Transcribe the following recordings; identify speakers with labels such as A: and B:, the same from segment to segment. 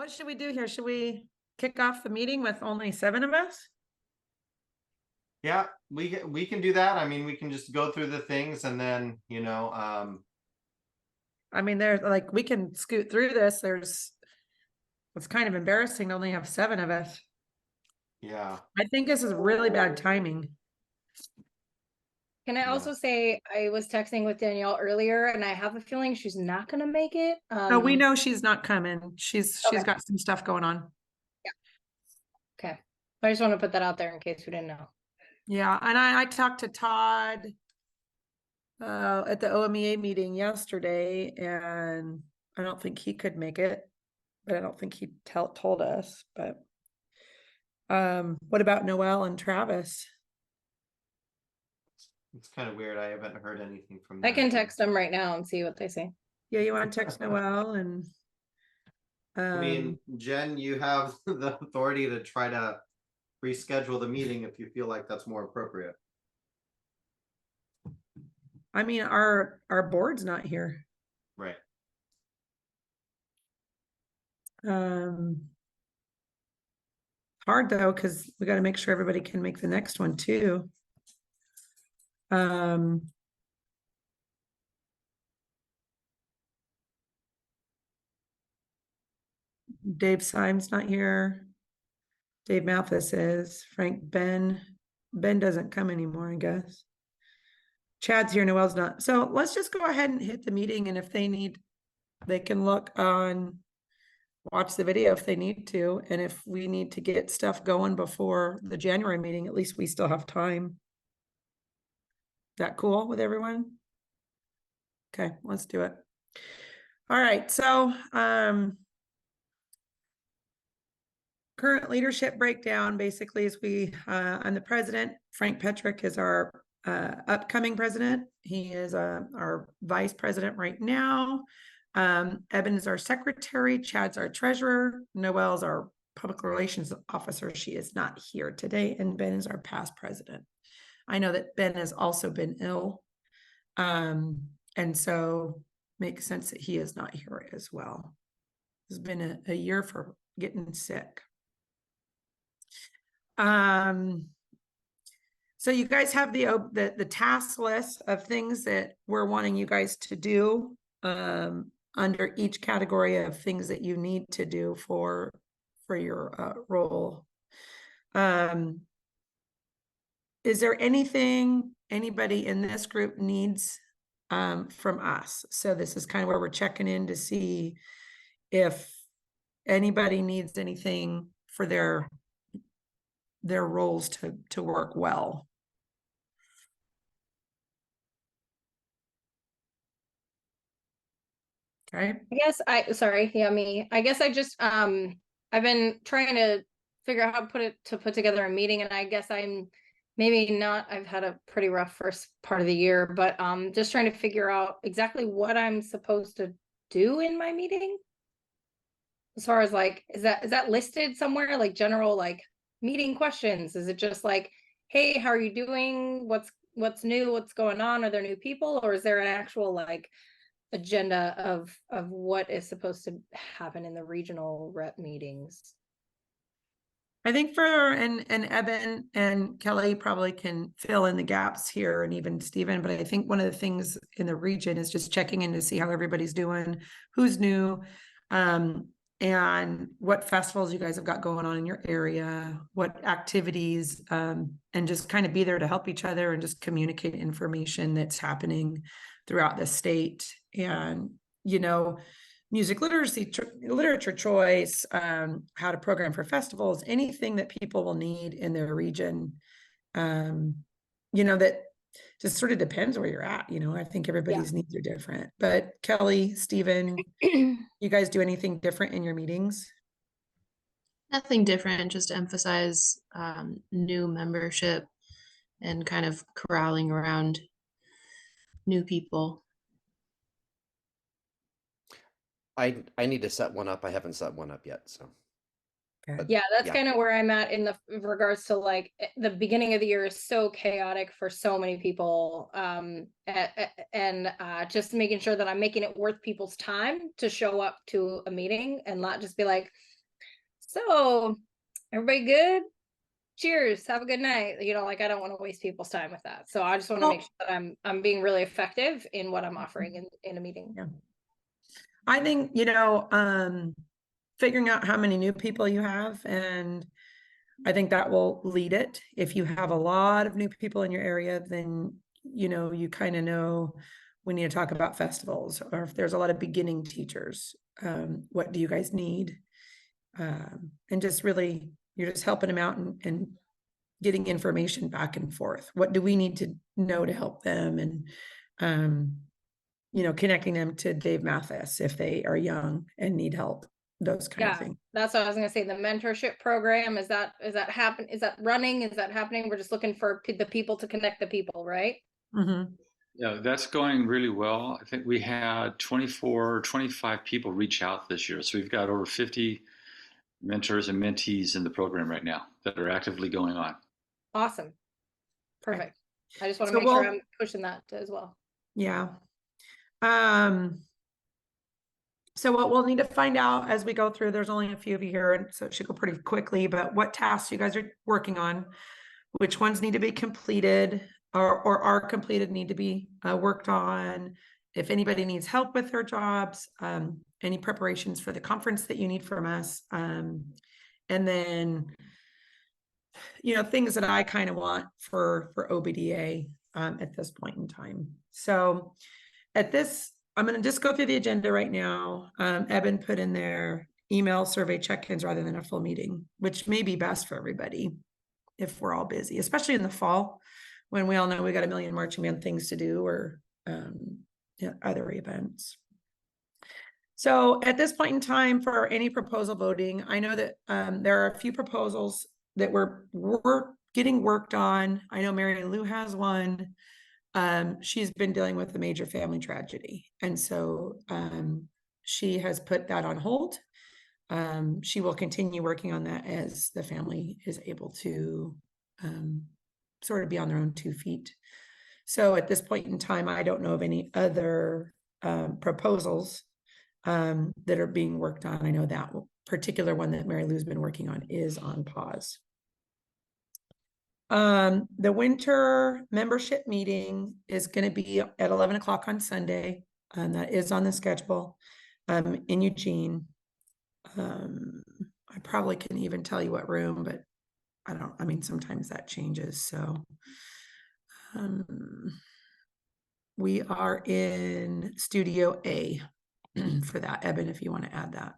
A: What should we do here? Should we kick off the meeting with only 7 of us?
B: Yeah, we can do that. I mean, we can just go through the things and then,
A: I mean, there's like, we can scoot through this. It's kind of embarrassing to only have 7 of us.
B: yeah.
A: I think this is really bad timing.
C: Can I
B: Yeah.
C: also say I was texting with Danielle earlier and I have a feeling she's not gonna make it.
A: No, we know she's not coming. She's
C: Okay.
A: got some stuff going on.
C: Okay. I just want to put that out there in case we didn't know.
A: Yeah, and I talked to Todd at the OMEA meeting yesterday, and I don't think he could make it, but I don't think he told us. But what about Noelle and Travis?
B: It's kind of weird. I haven't heard anything from
C: I
B: them.
C: can text them right now and see what they say.
A: Yeah, you want to text Noelle and
B: I mean, Jen, you have the authority to try to reschedule the meeting if you feel like that's more appropriate.
A: I mean, our board's not here.
B: Right.
A: Hard though, because we got to make sure everybody can make the next one too. Dave Syme's not here. Dave Malthus is. Ben doesn't come anymore, I guess. Chad's here, Noelle's not. So let's just go ahead and hit the meeting, and if they need, they can watch the video if they need to. And if we need to get stuff going before the January meeting, at least we still have time. That cool with everyone? Okay, let's do it. All right, so current leadership breakdown basically is I'm the president. Frank Petrick is our upcoming president. He is our vice president right now. Eben is our secretary. Chad's our treasurer. Noelle's our public relations officer. She is not here today. And Ben is our past president. I know that Ben has also been ill. And so makes sense that he is not here as well. It's been a year for getting sick. So you guys have the task list of things that we're wanting you guys to do under each category of things that you need to do for your role. Is there anything anybody in this group needs from us? So this is kind of where we're checking in to see if anybody needs anything for their roles to work well. Okay.
C: I guess I just I've been trying to figure out how to put together a meeting, and I guess I've had a pretty rough first part of the year, but just trying to figure out exactly what I'm supposed to do in my meeting. As far as like, is that listed somewhere, like general like meeting questions? Is it just like, hey, how are you doing? What's new? What's going on? Are there new people? Or is there an actual like agenda of what is supposed to happen in the regional rep meetings?
A: I think and Eben and Kelly probably can fill in the gaps here, and even Stephen, but I think one of the things in the region is just checking in to see how everybody's doing, who's new, and what festivals you guys have got going on in your area, what activities, and just kind of be there to help each other and just communicate information that's happening throughout the state. And, music literacy, literature choice, how to program for festivals, anything that people will need in their region, that just sort of depends where you're at. I think everybody's needs are different. But Kelly, Stephen, you guys do anything different in your meetings?
D: Nothing different, just to emphasize new membership and kind of corralling around new people.
E: I need to set one up. I haven't set one up yet, so.
A: Okay.
C: Yeah, that's
B: Yeah.
C: kind of where I'm at in regards to like the beginning of the year is so chaotic for so many people. And just making sure that I'm making it worth people's time to show up to a meeting and not just be like, so everybody good? Cheers, have a good night. You know, like I don't want to waste people's time with that. So I just want to make sure that I'm being really effective in what I'm offering in a meeting.
A: Yeah. I think, figuring out how many new people you have, and I think that will lead it. If you have a lot of new people in your area, then, you kind of know we need to talk about festivals, or if there's a lot of beginning teachers, what do you guys need? And just really, you're just helping them out and getting information back and forth. What do we need to know to help them? And, connecting them to Dave Mathis if they are young and need help, those kind of things.
C: That's what I was gonna say. The mentorship program, is that happen? Is that running? Is that happening? We're just looking for the people to connect the people, right?
A: Mm-hmm.
E: Yeah, that's going really well. I think we had 24, 25 people reach out this year. So we've got over 50 mentors and mentees in the program right now that are actively going on.
C: Awesome. Perfect. I just want to
A: So
C: make sure I'm pushing that as well.
A: Yeah. So what we'll need to find out as we go through, there's only a few of you here, and so it should go pretty quickly, but what tasks you guys are working on, which ones need to be completed or are completed, need to be worked on. If anybody needs help with their jobs, any preparations for the conference that you need from us. And then, things that I kind of want for OBDA at this point in time. So I'm going to just go through the agenda right now. Eben put in there email survey check-ins rather than a full meeting, which may be best for everybody if we're all busy, especially in the fall when we all know we got a million marching band things to do or other events. So at this point in time, for any proposal voting, I know that there are a few proposals that we're getting worked on. I know Mary Lou has one. She's been dealing with a major family tragedy. And so she has put that on hold. She will continue working on that as the family is able to sort of be on their own 2 feet. So at this point in time, I don't know of any other proposals that are being worked on. I know that particular one that Mary Lou's been working on is on pause. The winter membership meeting is going to be at 11 o'clock on Sunday, and that is on the schedule in Eugene. I probably can even tell you what room, but sometimes that changes. So we are in Studio A for that. Eben, if you want to add that.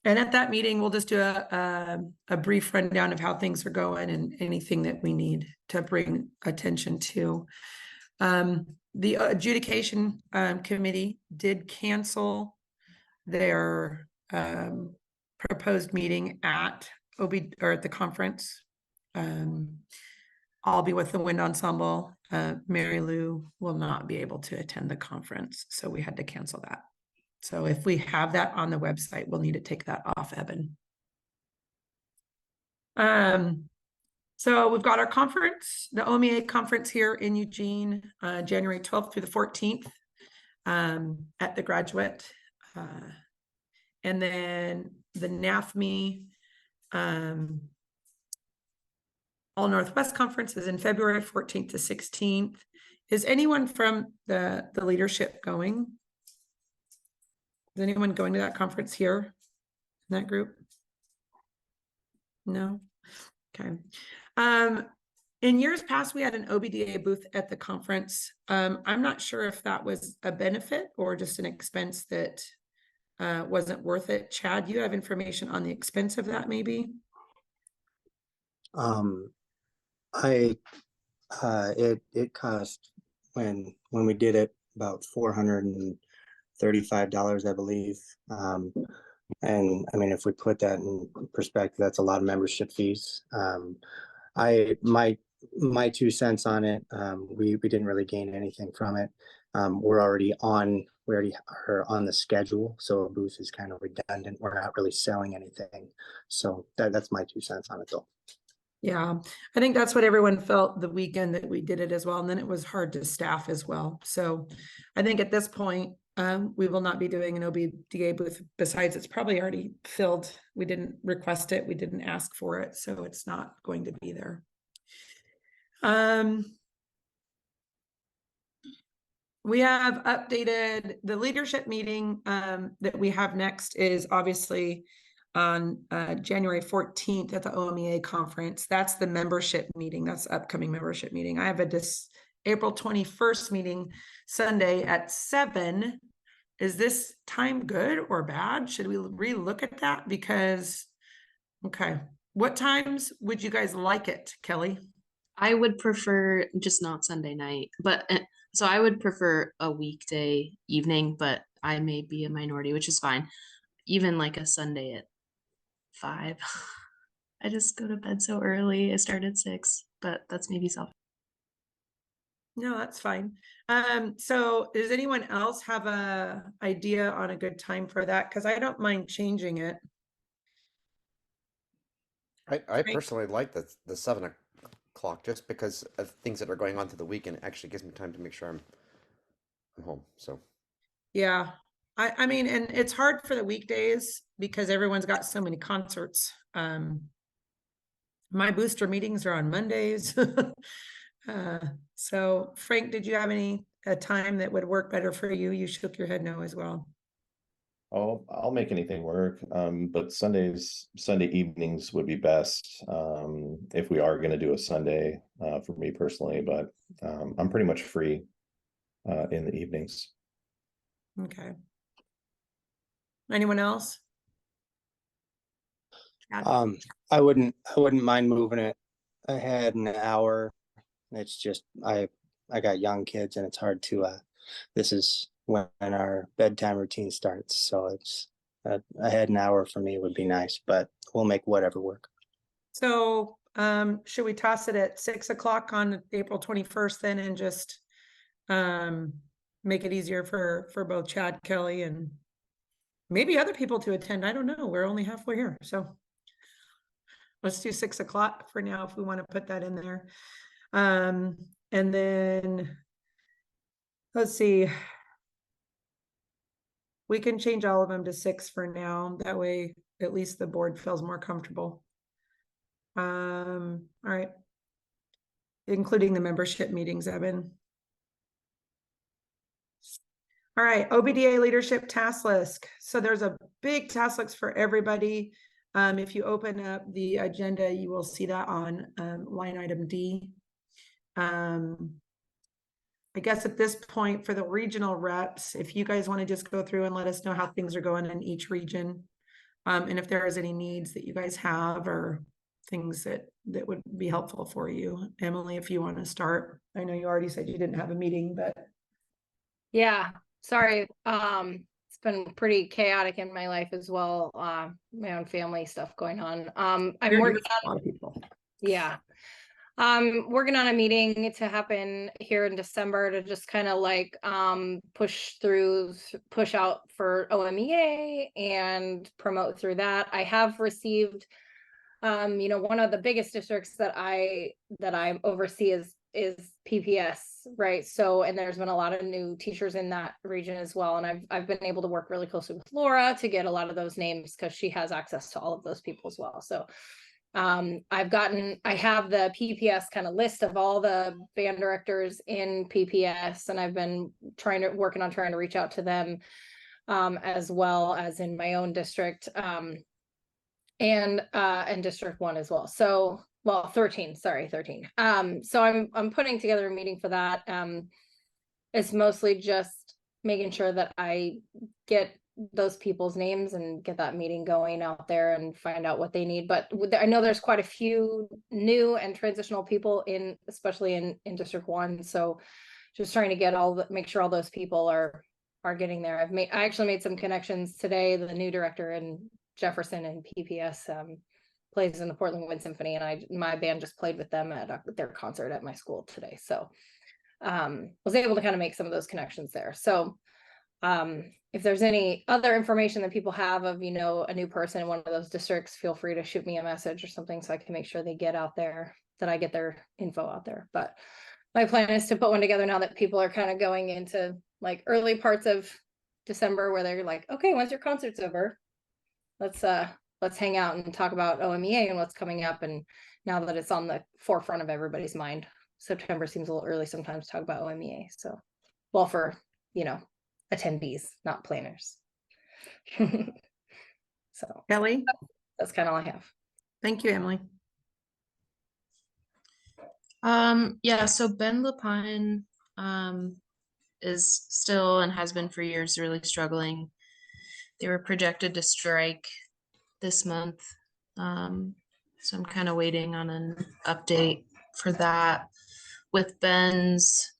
A: And at that meeting, we'll just do a brief rundown of how things are going and anything that we need to bring attention to. The adjudication committee did cancel their proposed meeting at at the conference. I'll be with the wind ensemble. Mary Lou will not be able to attend the conference, so we had to cancel that. So if we have that on the website, we'll need to take that off, Eben. So we've got our conference, the OMEA conference here in Eugene, January 12th through the 14th at the Graduate. And then the NAFME All Northwest Conference is in February 14th to 16th. Is anyone from the leadership going? Is anyone going to that conference here in that group? No? Okay. In years past, we had an OBDA booth at the conference. I'm not sure if that was a benefit or just an expense that wasn't worth it. Chad, you have information on the expense of that maybe?
F: It cost when we did it about $435, I believe. And I mean, if we put that in perspective, that's a lot of membership fees. My 2 cents on it, we didn't really gain anything from it. We're already on we already are on the schedule, so a booth is kind of redundant. We're not really selling anything. So that's my 2 cents on it though.
A: Yeah, I think that's what everyone felt the weekend that we did it as well. And then it was hard to staff as well. So I think at this point, we will not be doing an OBDA booth. Besides, it's probably already filled. We didn't request it. We didn't ask for it. So it's not going to be there. We have updated the leadership meeting that we have next is obviously on January 14th at the OMEA conference. That's the membership meeting. That's the upcoming membership meeting. I have a April 21st meeting Sunday at 7. Is this time good or bad? Should we relook at that? Because, okay, what times would you guys like it, Kelly?
D: I would prefer just not Sunday night, but so I would prefer a weekday evening, but I may be a minority, which is fine. Even like a Sunday at 5. I just go to bed so early. I start at 6, but that's maybe self.
A: No, that's fine. So does anyone else have a idea on a good time for that? Because I don't mind changing it.
G: I
A: Right.
G: personally like the 7 o'clock just because of things that are going on through the weekend. It actually gives me time to make sure I'm home. So
A: Yeah, I mean, and it's hard for the weekdays because everyone's got so many concerts. My booster meetings are on Mondays. So Frank, did you have a time that would work better for you? You shook your head no as well.
H: Oh, I'll make anything work. But Sunday evenings would be best. If we are gonna do a Sunday, for me personally, but I'm pretty much free in the evenings.
A: Okay. Anyone else? Chad?
F: I wouldn't mind moving it ahead an hour. It's just I got young kids and it's hard to this is when our bedtime routine starts, so it's ahead an hour for me would be nice, but we'll make whatever work.
A: So should we toss it at 6 o'clock on April 21st then and just make it easier for both Chad, Kelly, and maybe other people to attend? I don't know. We're only halfway here. So let's do 6 o'clock for now if we want to put that in there. And then let's see. We can change all of them to 6 for now. That way, at least the board feels more comfortable. All right. Including the membership meetings, Evan. All right, OBDA leadership task list. So there's a big task list for everybody. If you open up the agenda, you will see that on line item D. I guess at this point for the regional reps, if you guys want to just go through and let us know how things are going in each region. And if there is any needs that you guys have or things that would be helpful for you. Emily, if you want to start. I know you already said you didn't have a meeting, but.
C: Yeah, sorry. It's been pretty chaotic in my life as well. My own family stuff going on. I'm working on
A: a lot of people.
C: Yeah. Working on a meeting to happen here in December to just kind of like push out for OMEA and promote through that. I have received one of the biggest districts that I oversee is PPS, right? So, and there's been a lot of new teachers in that region as well. And I've been able to work really closely with Laura to get a lot of those names because she has access to all of those people as well. So I have the PPS kind of list of all the band directors in PPS, and I've been working on trying to reach out to them as well as in my own district and District 1 as well. So, well, 13. So I'm putting together a meeting for that. It's mostly just making sure that I get those people's names and get that meeting going out there and find out what they need. But I know there's quite a few new and transitional people especially in District 1. So just trying to make sure all those people are getting there. I actually made some connections today. The new director in Jefferson and PPS plays in the Portland Wind Symphony, and my band just played with them at their concert at my school today. So was able to kind of make some of those connections there. So if there's any other information that people have of, you know, a new person in one of those districts, feel free to shoot me a message or something so I can make sure they get out there, that I get their info out there. But my plan is to put one together now that people are kind of going into like early parts of December where they're like, okay, once your concert's over, let's hang out and talk about OMEA and what's coming up. And now that it's on the forefront of everybody's mind, September seems a little early sometimes to talk about OMEA. So, well, for, you know, attendees, not planners. So
A: Kelly,
C: that's kind of all I have.
A: thank you, Emily.
D: Yeah, so Ben Lapine is still and has been for years really struggling. They were projected to strike this month. So I'm kind of waiting on an update for that. With Ben's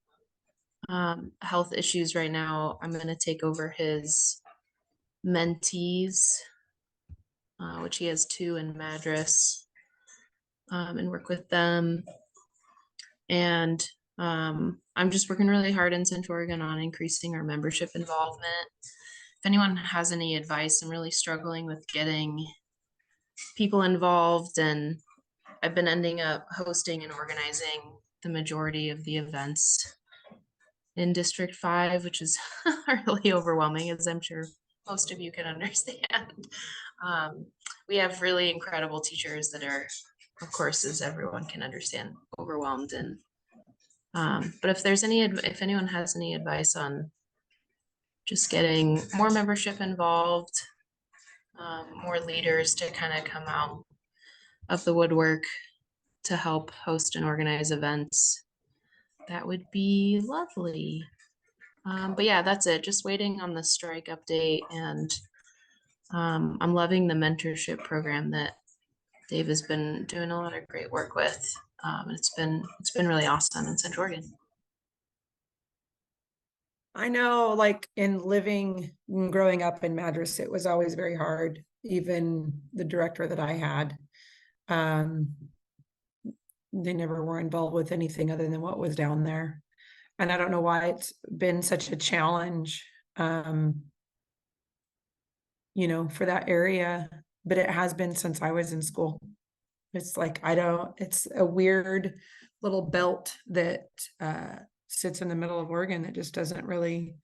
D: health issues right now, I'm going to take over his mentees, which he has 2 in Madras, and work with them. And I'm just working really hard in Central Oregon on increasing our membership involvement. If anyone has any advice, I'm really struggling with getting people involved, and I've been ending up hosting and organizing the majority of the events in District 5, which is really overwhelming, as I'm sure most of you can understand. We have really incredible teachers that are, of course, as everyone can understand, overwhelmed. And but if anyone has any advice on just getting more membership involved, more leaders to kind of come out of the woodwork to help host and organize events, that would be lovely. But yeah, that's it. Just waiting on the strike update, and I'm loving the mentorship program that Dave has been doing a lot of great work with. It's been really awesome in Central Oregon.
A: I know, like in living and growing up in Madras, it was always very hard. Even the director that I had, they never were involved with anything other than what was down there. And I don't know why it's been such a challenge, you know, for that area, but it has been since I was in school. It's like, it's a weird little belt that sits in the middle of Oregon that just doesn't really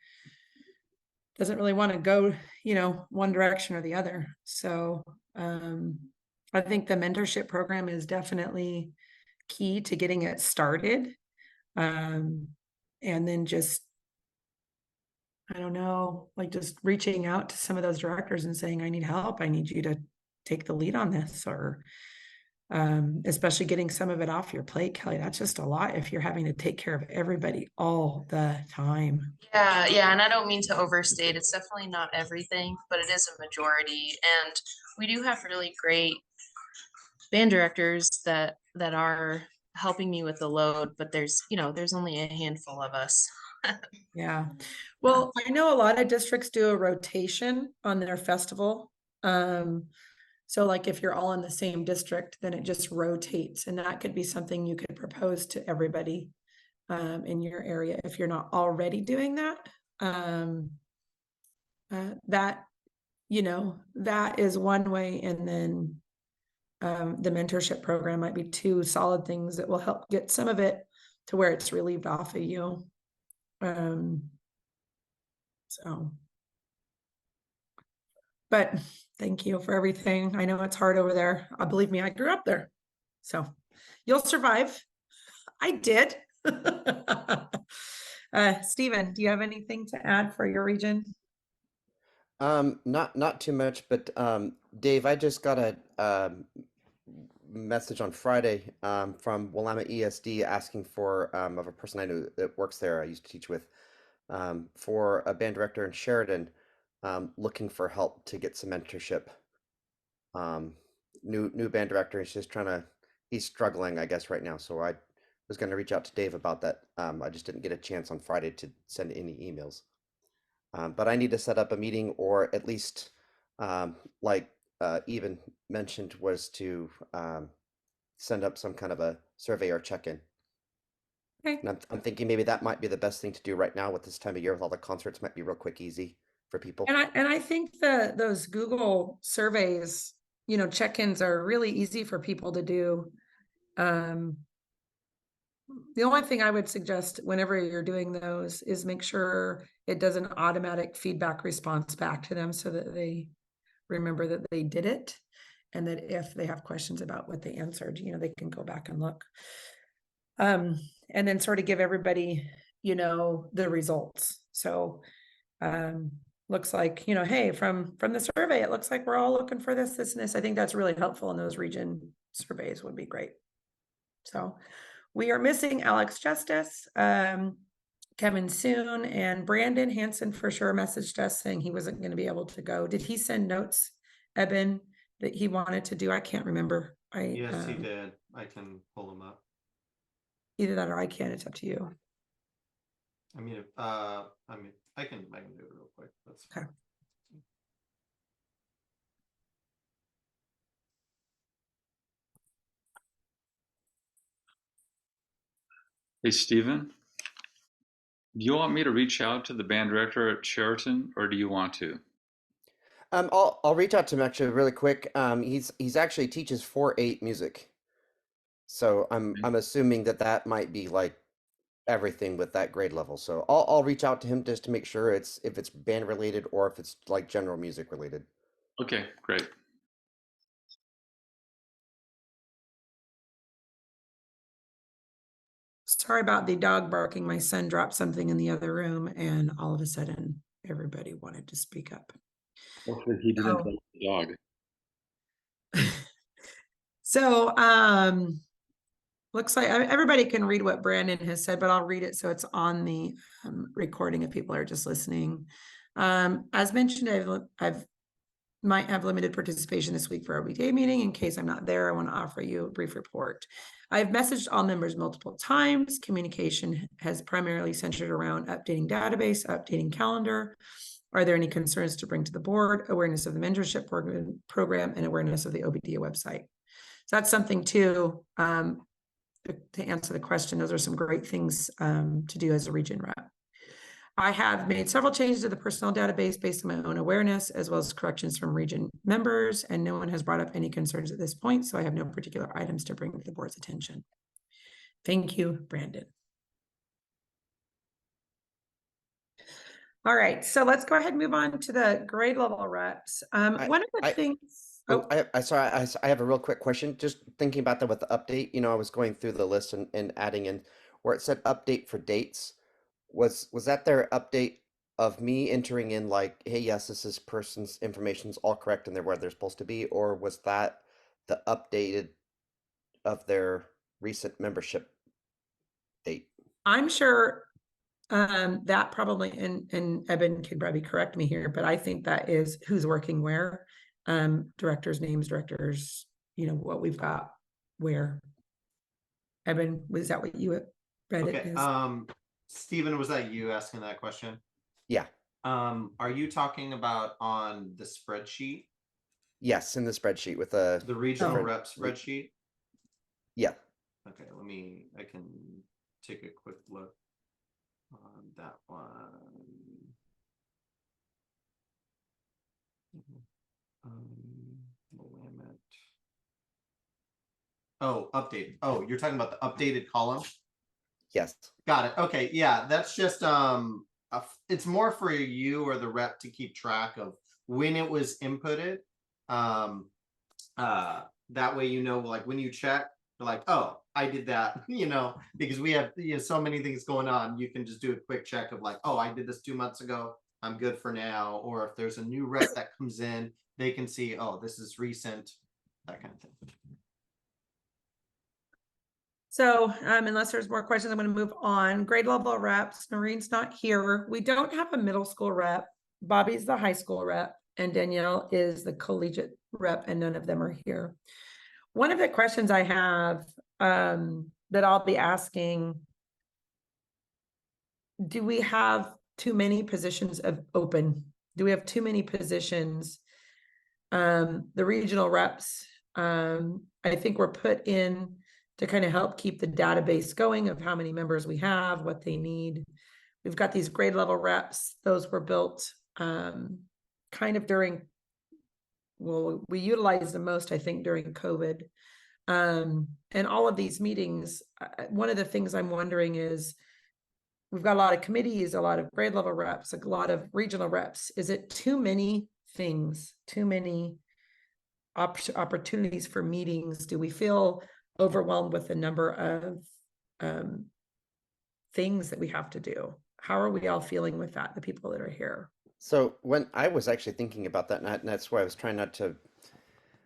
A: want to go, you know, one direction or the other. So I think the mentorship program is definitely key to getting it started. And then just, I don't know, like just reaching out to some of those directors and saying, I need help. I need you to take the lead on this, or especially getting some of it off your plate, Kelly. That's just a lot if you're having to take care of everybody all the time.
D: Yeah, and I don't mean to overstate. It's definitely not everything, but it is a majority. And we do have really great band directors that are helping me with the load, but there's only a handful of us.
A: Yeah. Well, I know a lot of districts do a rotation on their festival. So like if you're all in the same district, then it just rotates, and that could be something you could propose to everybody in your area if you're not already doing that. That, you know, that is one way. And then the mentorship program might be 2 solid things that will help get some of it to where it's relieved off of you. So, but thank you for everything. I know it's hard over there. Believe me, I grew up there. So you'll survive. I did. Stephen, do you have anything to add for your region?
G: Not too much, but Dave, I just got a message on Friday from Willamette ESD asking for of a person I know that works there. I used to teach with for a band director in Sheridan, looking for help to get some mentorship. New band director. He's struggling, I guess, right now. So I was going to reach out to Dave about that. I just didn't get a chance on Friday to send any emails. But I need to set up a meeting, or at least, like Even mentioned, was to send up some kind of a survey or check-in.
A: Okay.
G: And I'm thinking maybe that might be the best thing to do right now with this time of year with all the concerts. Might be real quick, easy for people.
A: And I think that those Google surveys, you know, check-ins are really easy for people to do. The only thing I would suggest whenever you're doing those is make sure it does an automatic feedback response back to them so that they remember that they did it. And that if they have questions about what they answered, you know, they can go back and look. And then sort of give everybody, you know, the results. So looks like, you know, hey, from the survey, it looks like we're all looking for this, and this. I think that's really helpful in those region surveys would be great. So we are missing Alex Justice, Kevin Soon, and Brandon Hansen for sure messaged us saying he wasn't going to be able to go. Did he send notes, Eben, that he wanted to do? I can't remember.
B: Yes, he did. I can pull him up.
A: Either that or I can't. It's up to you.
B: I mean, I can do it real quick. That's
A: okay.
E: Hey, Stephen, do you want me to reach out to the band director at Sheraton, or do you want to?
G: I'll reach out to him actually really quick. He's actually teaches 4/8 music, so I'm assuming that might be like everything with that grade level. So I'll reach out to him just to make sure if it's band related or if it's like general music related.
E: Okay, great.
A: Sorry about the dog barking. My son dropped something in the other room and all of a sudden everybody wanted to speak up.
E: Hopefully he didn't bite the dog.
A: So looks like everybody can read what Brandon has said, but I'll read it so it's on the recording if people are just listening. As mentioned, I've might have limited participation this week for our OBDA meeting. In case I'm not there, I want to offer you a brief report. I've messaged all members multiple times. Communication has primarily centered around updating database, updating calendar. Are there any concerns to bring to the board? Awareness of the mentorship program and awareness of the OBDA website. So that's something too, to answer the question. Those are some great things to do as a region rep. I have made several changes to the personnel database based on my own awareness, as well as corrections from region members, and no one has brought up any concerns at this point, so I have no particular items to bring to the board's attention. Thank you, Brandon. All right, so let's go ahead and move on to the grade level reps. One of the things...
G: I have a real quick question. Just thinking about that with the update, you know, I was going through the list and adding in where it said update for dates. Was that their update of me entering in like, hey, yes, this person's information's all correct and they're where they're supposed to be, or was that the updated of their recent membership date?
A: I'm sure that probably, and Eben can probably correct me here, but I think that is who's working where, directors, names, directors, you know, what we've got where. Eben, was that what you read
B: okay.
A: it as?
B: Stephen, was that you asking that question?
G: Yeah.
B: Are you talking about on the spreadsheet?
G: Yes, in the spreadsheet with the
B: regional rep spreadsheet?
G: Yeah.
B: Okay, I can take a quick look on that one. Willamette. Oh, update. Oh, you're talking about the updated column?
G: Yes.
B: Got it. Okay, yeah, that's just it's more for you or the rep to keep track of when it was inputted. That way, you know, like when you check, you're like, oh, I did that, you know, because we have, you know, so many things going on. You can just do a quick check of like, oh, I did this 2 months ago. I'm good for now. Or if there's a new rep that comes in, they can see, oh, this is recent, that kind of thing.
A: So unless there's more questions, I'm going to move on. Grade level reps, Noreen's not here. We don't have a middle school rep. Bobby's the high school rep and Danielle is the collegiate rep and none of them are here. One of the questions I have that I'll be asking, do we have too many positions open? Do we have too many positions? The regional reps, I think were put in to kind of help keep the database going of how many members we have, what they need. We've got these grade level reps. Those were built kind of during, well, we utilized the most, I think, during COVID. And all of these meetings, one of the things I'm wondering is, we've got a lot of committees, a lot of grade level reps, a lot of regional reps. Is it too many things, too many opportunities for meetings? Do we feel overwhelmed with the number of things that we have to do? How are we all feeling with that, the people that are here?
G: So when I was actually thinking about that, and that's why I was trying not to.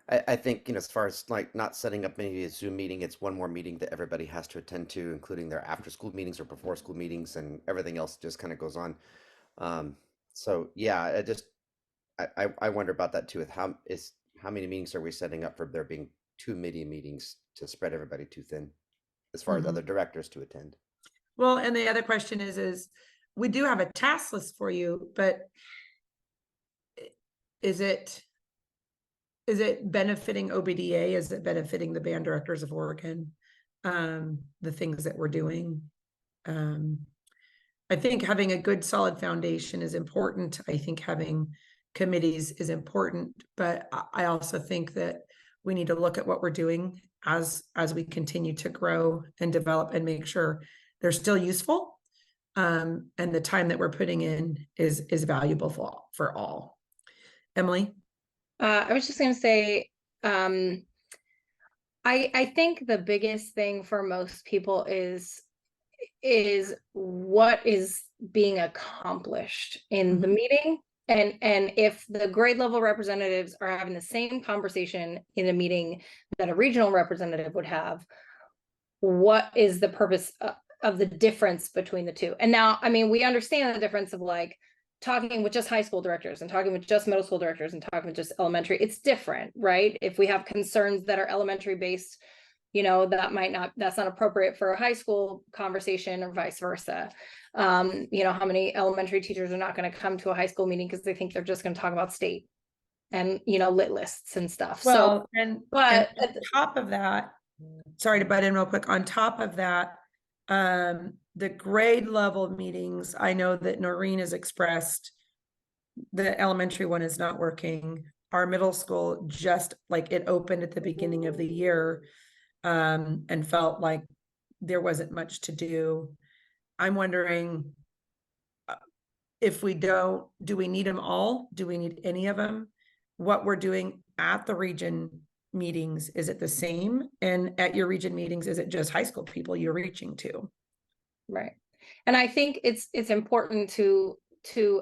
G: I think, as far as like not setting up maybe a Zoom meeting, it's one more meeting that everybody has to attend to, including their after school meetings or before school meetings, and everything else just kind of goes on. So yeah, I wonder about that too. With how many meetings are we setting up for there being too many meetings to spread everybody too thin, as far as other directors to attend?
A: Well, and the other question is we do have a task list for you, but is it benefiting OBDA? Is it benefiting the band directors of Oregon? The things that we're doing. I think having a good solid foundation is important. I think having committees is important, but I also think that we need to look at what we're doing as we continue to grow and develop and make sure they're still useful. And the time that we're putting in is valuable for all. Emily?
C: I was just going to say, I think the biggest thing for most people is what is being accomplished in the meeting. And if the grade level representatives are having the same conversation in a meeting that a regional representative would have, what is the purpose of the difference between the two? And now, I mean, we understand the difference of like talking with just high school directors and talking with just middle school directors and talking with just elementary. It's different, right? If we have concerns that are elementary based, that's not appropriate for a high school conversation, or vice versa. How many elementary teachers are not going to come to a high school meeting because they think they're just going to talk about state and, lit lists and stuff.
A: Well,
C: so,
A: and
C: but
A: on top of that, sorry to butt in real quick, on top of that, the grade level meetings, I know that Noreen has expressed the elementary one is not working. Our middle school, just like it opened at the beginning of the year, and felt like there wasn't much to do. I'm wondering if we do we need them all? Do we need any of them? What we're doing at the region meetings, is it the same? And at your region meetings, is it just high school people you're reaching to?
C: Right. And I think it's important to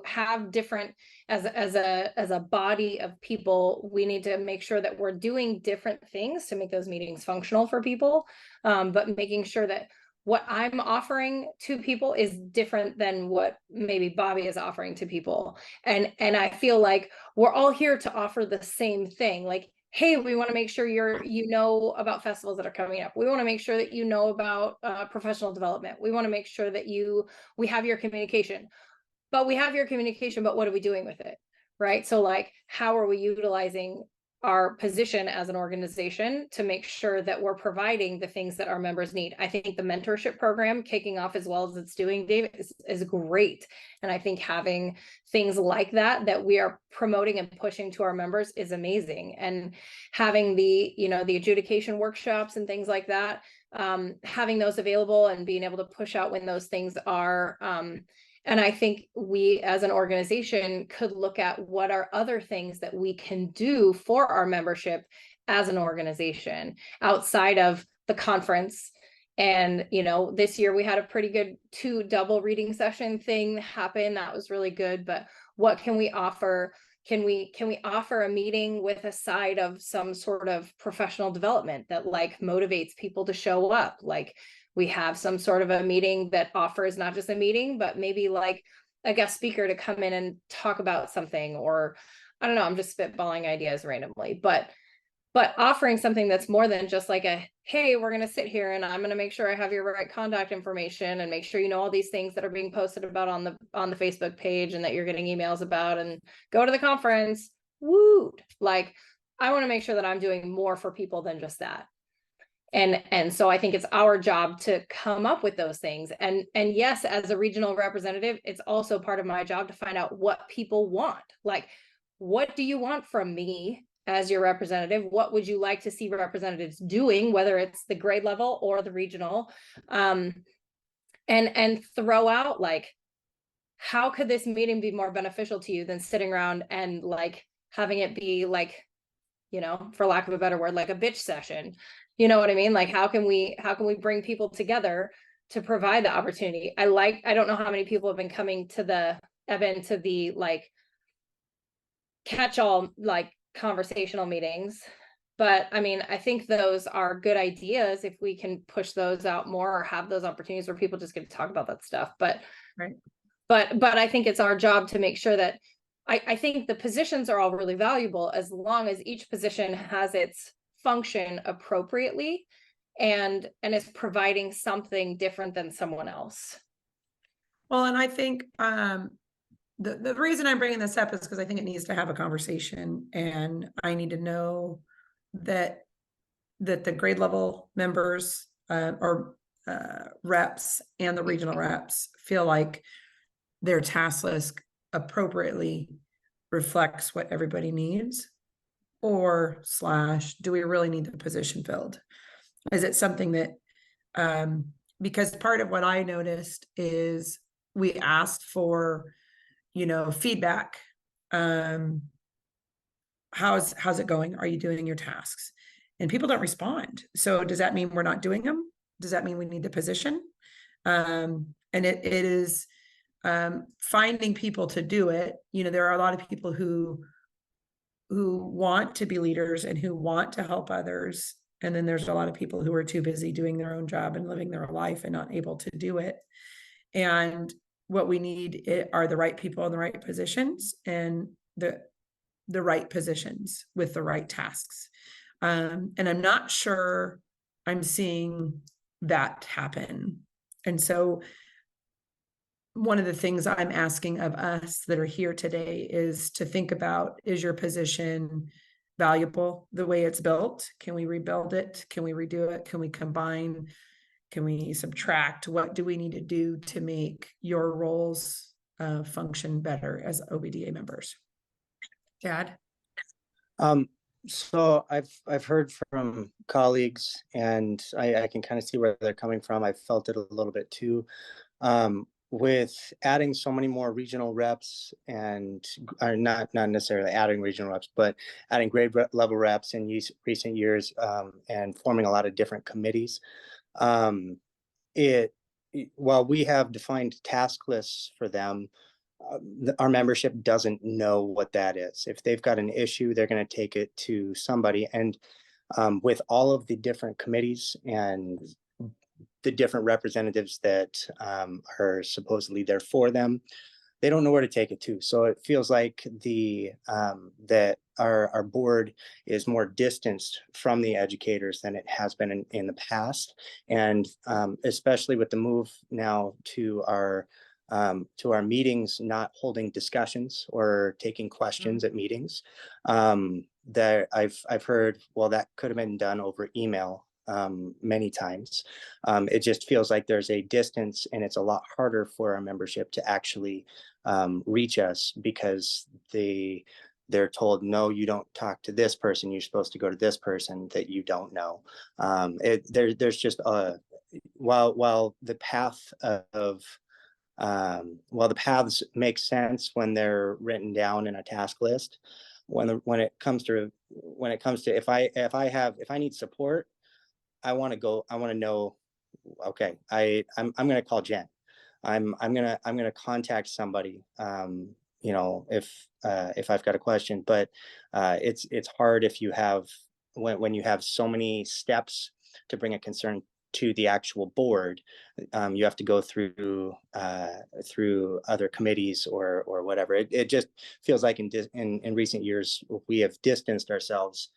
C: have different, as a body of people, we need to make sure that we're doing different things to make those meetings functional for people, but making sure that what I'm offering to people is different than what maybe Bobby is offering to people. And I feel like we're all here to offer the same thing. Like, hey, we want to make sure you know about festivals that are coming up. We want to make sure that you know about professional development. We want to make sure that we have your communication. But we have your communication, but what are we doing with it? Right? So like, how are we utilizing our position as an organization to make sure that we're providing the things that our members need? I think the mentorship program kicking off as well as it's doing, Dave, is great. And I think having things like that we are promoting and pushing to our members is amazing. And having the adjudication workshops and things like that, having those available and being able to push out when those things are, and I think we as an organization could look at what are other things that we can do for our membership as an organization outside of the conference. And, this year we had a pretty good 2 double reading session thing happen. That was really good. But what can we offer? Can we offer a meeting with a side of some sort of professional development that like motivates people to show up? Like, we have some sort of a meeting that offers not just a meeting, but maybe like a guest speaker to come in and talk about something, or I don't know, I'm just spitballing ideas randomly, but offering something that's more than just like hey, we're going to sit here and I'm going to make sure I have your right contact information and make sure you know all these things that are being posted about on the Facebook page and that you're getting emails about, and go to the conference. Woo! Like, I want to make sure that I'm doing more for people than just that. And so I think it's our job to come up with those things. And yes, as a regional representative, it's also part of my job to find out what people want. Like, what do you want from me as your representative? What would you like to see representatives doing, whether it's the grade level or the regional? And throw out, like, how could this meeting be more beneficial to you than sitting around and like having it be like, you know, for lack of a better word, like a bitch session. You know what I mean? Like, how can we bring people together to provide the opportunity? I don't know how many people have been coming to the event, to the like catch-all like conversational meetings. But I mean, I think those are good ideas if we can push those out more, or have those opportunities where people just get to talk about that stuff. But
A: Right.
C: but I think it's our job to make sure that I think the positions are all really valuable as long as each position has its function appropriately and is providing something different than someone else.
A: Well, and I think the reason I'm bringing this up is because I think it needs to have a conversation, and I need to know that the grade level members or reps and the regional reps feel like their task list appropriately reflects what everybody needs, or / do we really need the position filled? Is it something that because part of what I noticed is we asked for, you know, feedback. How's it going? Are you doing your tasks? And people don't respond. So does that mean we're not doing them? Does that mean we need the position? And it is finding people to do it. You know, there are a lot of people who want to be leaders and who want to help others. And then there's a lot of people who are too busy doing their own job and living their life and not able to do it. And what we need are the right people in the right positions, and the right positions with the right tasks. And I'm not sure I'm seeing that happen. And so one of the things I'm asking of us that are here today is to think about, is your position valuable the way it's built? Can we rebuild it? Can we redo it? Can we combine? Can we subtract? What do we need to do to make your roles function better as OBDA members? Chad?
F: So I've heard from colleagues, and I can kind of see where they're coming from. I felt it a little bit too. With adding so many more regional reps, and are not necessarily adding regional reps, but adding grade level reps in recent years, and forming a lot of different committees. While we have defined task lists for them, our membership doesn't know what that is. If they've got an issue, they're going to take it to somebody. And with all of the different committees and the different representatives that are supposedly there for them, they don't know where to take it to. So it feels like that our board is more distanced from the educators than it has been in the past. And especially with the move now to our meetings, not holding discussions or taking questions at meetings, that I've heard, well, that could have been done over email many times. It just feels like there's a distance, and it's a lot harder for our membership to actually reach us, because they're told, no, you don't talk to this person, you're supposed to go to this person that you don't know. There's just while the path of while the paths make sense when they're written down in a task list, when it comes to if I need support, I want to know, okay, I'm going to call Jen. I'm going to contact somebody, you know, if I've got a question. But it's hard if you have, when you have so many steps to bring a concern to the actual board. You have to go through other committees or whatever. It just feels like in recent years we have distanced ourselves.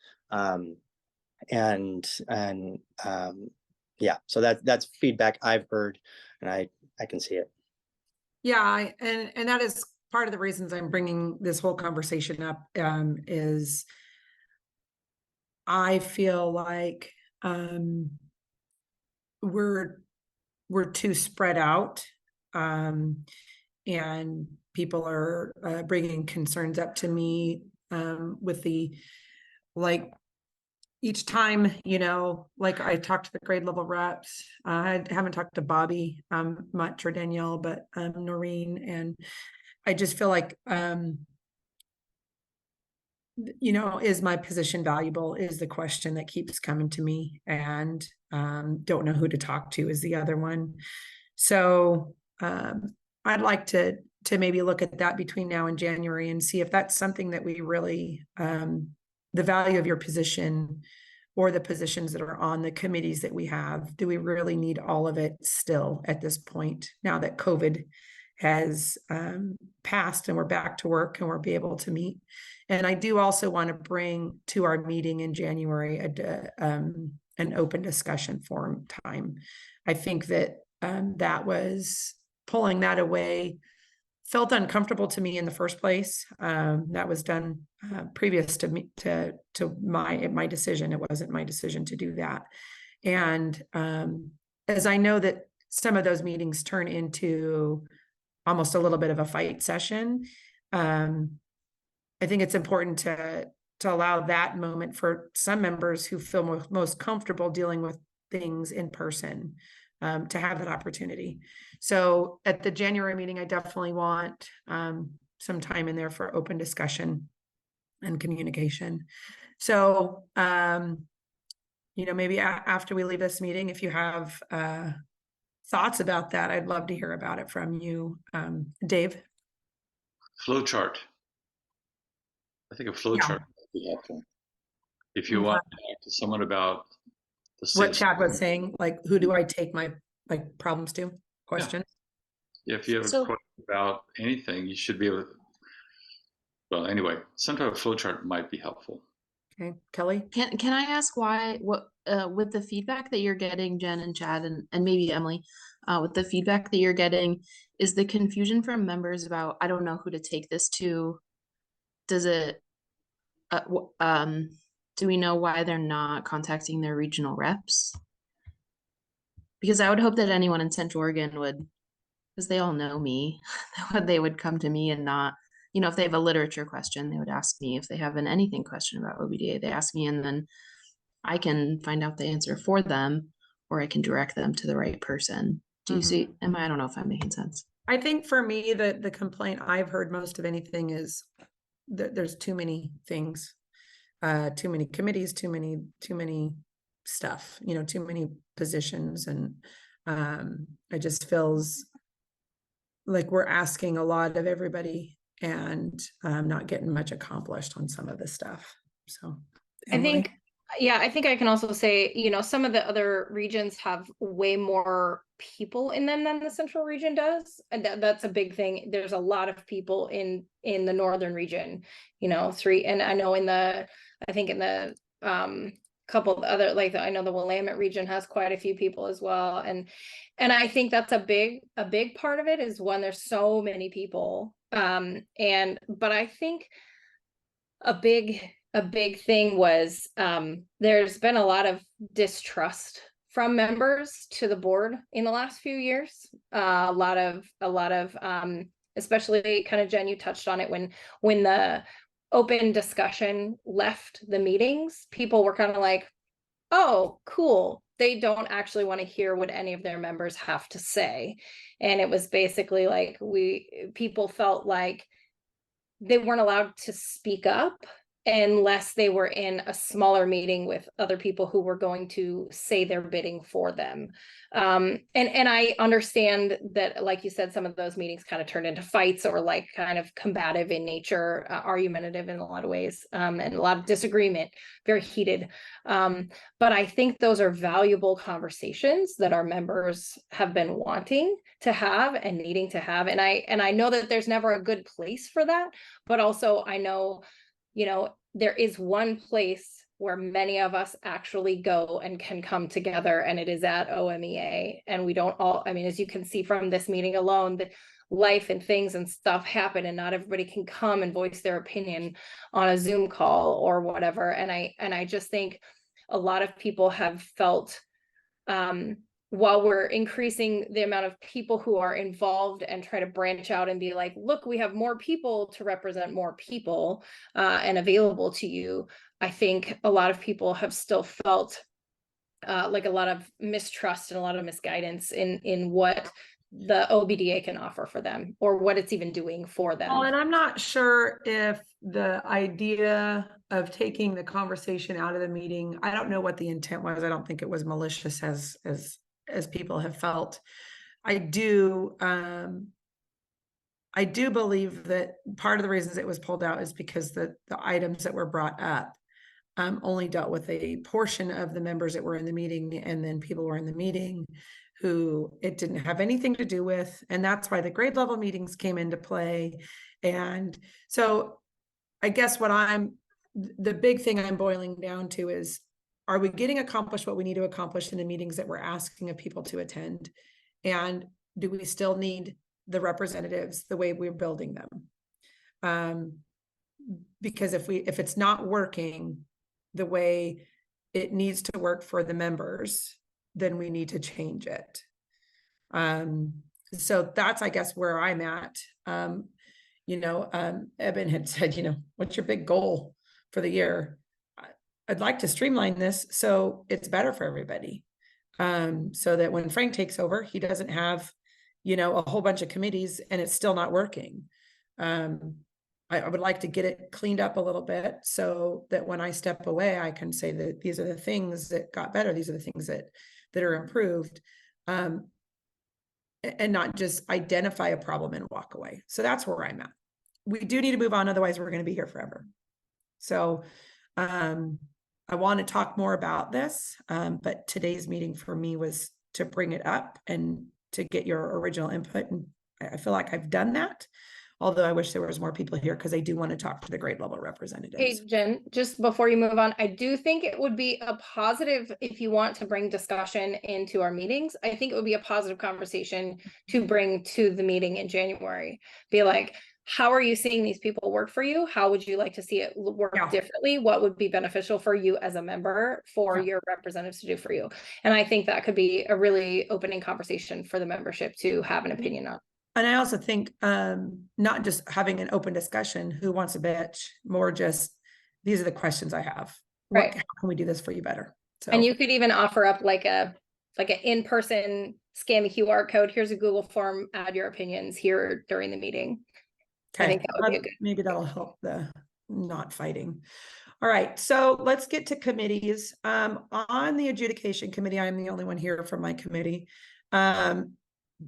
F: Yeah, so that's feedback I've heard, and I can see it.
A: Yeah, and that is part of the reasons I'm bringing this whole conversation up, is I feel like we're too spread out. And people are bringing concerns up to me with the, like, each time, like I talked to the grade level reps, I haven't talked to Bobby much, or Danielle, but Noreen, and I just feel like, is my position valuable is the question that keeps coming to me, and don't know who to talk to is the other one. So I'd like to maybe look at that between now and January and see if that's something that we really, the value of your position or the positions that are on the committees that we have, do we really need all of it still at this point, now that COVID has passed and we're back to work and we'll be able to meet? And I do also want to bring to our meeting in January an open discussion forum time. I think that that was, pulling that away felt uncomfortable to me in the first place. That was done previous to me, to my decision. It wasn't my decision to do that. And as I know that some of those meetings turn into almost a little bit of a fight session, I think it's important to allow that moment for some members who feel most comfortable dealing with things in person, to have that opportunity. So at the January meeting, I definitely want some time in there for open discussion and communication. So, maybe after we leave this meeting, if you have thoughts about that, I'd love to hear about it from you. Dave?
E: Flow chart. I think a flow
A: Yeah.
E: chart would be helpful. If you
A: Okay.
E: want to talk to someone about the
A: What
E: state,
A: Chad was saying, like, who do I take my problems to? Question.
E: if you have a
D: So-
E: question about anything, you should be able to. Well, anyway, some type of flow chart might be helpful.
A: Okay, Kelly?
D: Can I ask why, what with the feedback that you're getting, Jen and Chad, and maybe Emily, with the feedback that you're getting, is the confusion from members about, I don't know who to take this to? Does it do we know why they're not contacting their regional reps? Because I would hope that anyone in Central Oregon would, because they all know me, they would come to me and not, if they have a literature question, they would ask me. If they have an anything question about OBDA, they ask me, and then I can find out the answer for them, or I can direct them to the right person. Do you see? I don't know if I'm making sense.
A: I think for me, the complaint I've heard most of anything is that there's too many things, too many committees, too many stuff, too many positions. And it just feels like we're asking a lot of everybody and not getting much accomplished on some of this stuff. So Emily?
C: I think I can also say, some of the other regions have way more people in them than the central region does. And that's a big thing. There's a lot of people in the northern region, and I know in the couple of other, like I know the Willamette region has quite a few people as well. And I think that's a big part of it is when there's so many people. But I think a big thing was there's been a lot of distrust from members to the board in the last few years. A lot of especially kind of, Jen, you touched on it when the open discussion left the meetings, people were kind of like, oh, cool. They don't actually want to hear what any of their members have to say. And it was basically like people felt like they weren't allowed to speak up unless they were in a smaller meeting with other people who were going to say their bidding for them. And I understand that, like you said, some of those meetings kind of turned into fights or like kind of combative in nature, argumentative in a lot of ways, and a lot of disagreement, very heated. But I think those are valuable conversations that our members have been wanting to have and needing to have. And I know that there's never a good place for that, but also I know, there is one place where many of us actually go and can come together, and it is at OMEA. And we don't all, as you can see from this meeting alone, the life and things and stuff happen, and not everybody can come and voice their opinion on a Zoom call or whatever. And I just think a lot of people have felt while we're increasing the amount of people who are involved and try to branch out and be like, look, we have more people to represent more people and available to you, I think a lot of people have still felt like a lot of mistrust and a lot of misguidance in what the OBDA can offer for them or what it's even doing for them.
A: Well, and I'm not sure if the idea of taking the conversation out of the meeting, I don't know what the intent was. I don't think it was malicious as people have felt. I do believe that part of the reasons it was pulled out is because the items that were brought up only dealt with a portion of the members that were in the meeting, and then people were in the meeting who it didn't have anything to do with. And that's why the grade level meetings came into play. And so I guess the big thing I'm boiling down to is, are we getting accomplished what we need to accomplish in the meetings that we're asking of people to attend? And do we still need the representatives the way we're building them? Because if it's not working the way it needs to work for the members, then we need to change it. So that's, I guess, where I'm at. Eben had said, what's your big goal for the year? I'd like to streamline this so it's better for everybody. So that when Frank takes over, he doesn't have, a whole bunch of committees and it's still not working. I would like to get it cleaned up a little bit so that when I step away, I can say that these are the things that got better. These are the things that are improved, and not just identify a problem and walk away. So that's where I'm at. We do need to move on. Otherwise, we're going to be here forever. So I want to talk more about this, but today's meeting for me was to bring it up and to get your original input. And I feel like I've done that. Although I wish there was more people here because I do want to talk to the grade level representatives.
C: Hey, Jen, just before you move on, I do think it would be a positive if you want to bring discussion into our meetings. I think it would be a positive conversation to bring to the meeting in January. Be like, how are you seeing these people work for you? How would you like to see it work differently? What would be beneficial for you as a member for your representatives to do for you? And I think that could be a really opening conversation for the membership to have an opinion on.
A: And I also think not just having an open discussion, who wants a bitch, more just, these are the questions I have.
C: Right.
A: How can we do this for you better? So,
C: and you could even offer up like an in-person, scan the QR code. Here's a Google form, add your opinions here during the meeting.
A: Okay.
C: I think that would be a good.
A: Maybe that'll help the not fighting. All right. So let's get to committees. On the adjudication committee, I'm the only one here from my committee.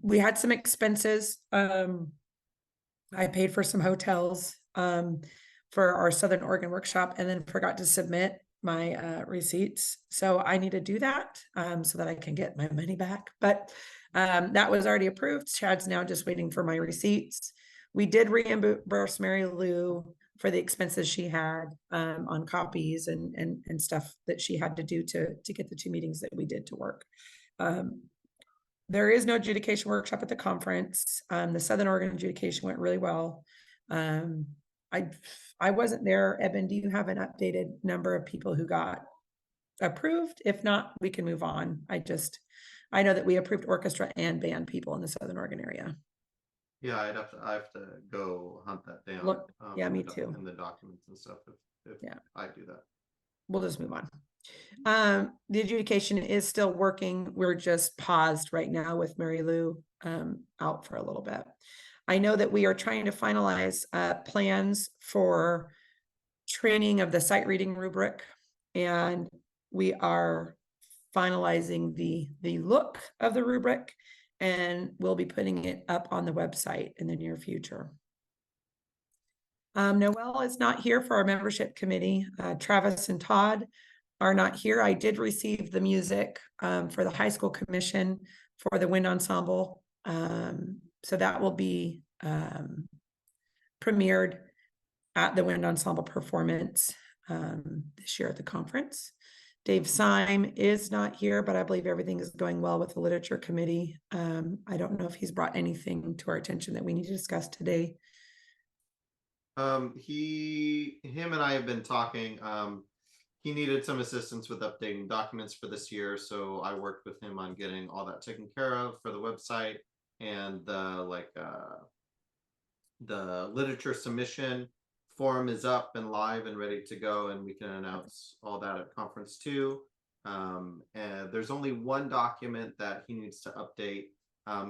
A: We had some expenses. I paid for some hotels for our Southern Oregon workshop, and then forgot to submit my receipts. So I need to do that so that I can get my money back. But that was already approved. Chad's now just waiting for my receipts. We did reimburse Mary Lou for the expenses she had on copies and stuff that she had to do to get the 2 meetings that we did to work. There is no adjudication workshop at the conference. The Southern Oregon adjudication went really well. I wasn't there. Eben, do you have an updated number of people who got approved? If not, we can move on. I know that we approved orchestra and band people in the Southern Oregon area.
B: Yeah, I have to go hunt that down.
A: Look, yeah, me too.
B: In the documents and stuff. If I do that,
A: we'll just move on. The adjudication is still working. We're just paused right now with Mary Lou out for a little bit. I know that we are trying to finalize plans for training of the sight reading rubric, and we are finalizing the look of the rubric, and we'll be putting it up on the website in the near future. Noelle is not here for our membership committee. Travis and Todd are not here. I did receive the music for the high school commission for the wind ensemble. So that will be premiered at the wind ensemble performance this year at the conference. Dave Syme is not here, but I believe everything is going well with the literature committee. I don't know if he's brought anything to our attention that we need to discuss today.
B: Him and I have been talking. he needed some assistance with updating documents for this year, so I worked with him on getting all that taken care of for the website and the literature submission form is up and live and ready to go, and we can announce all that at conference too. And there's only one document that he needs to update.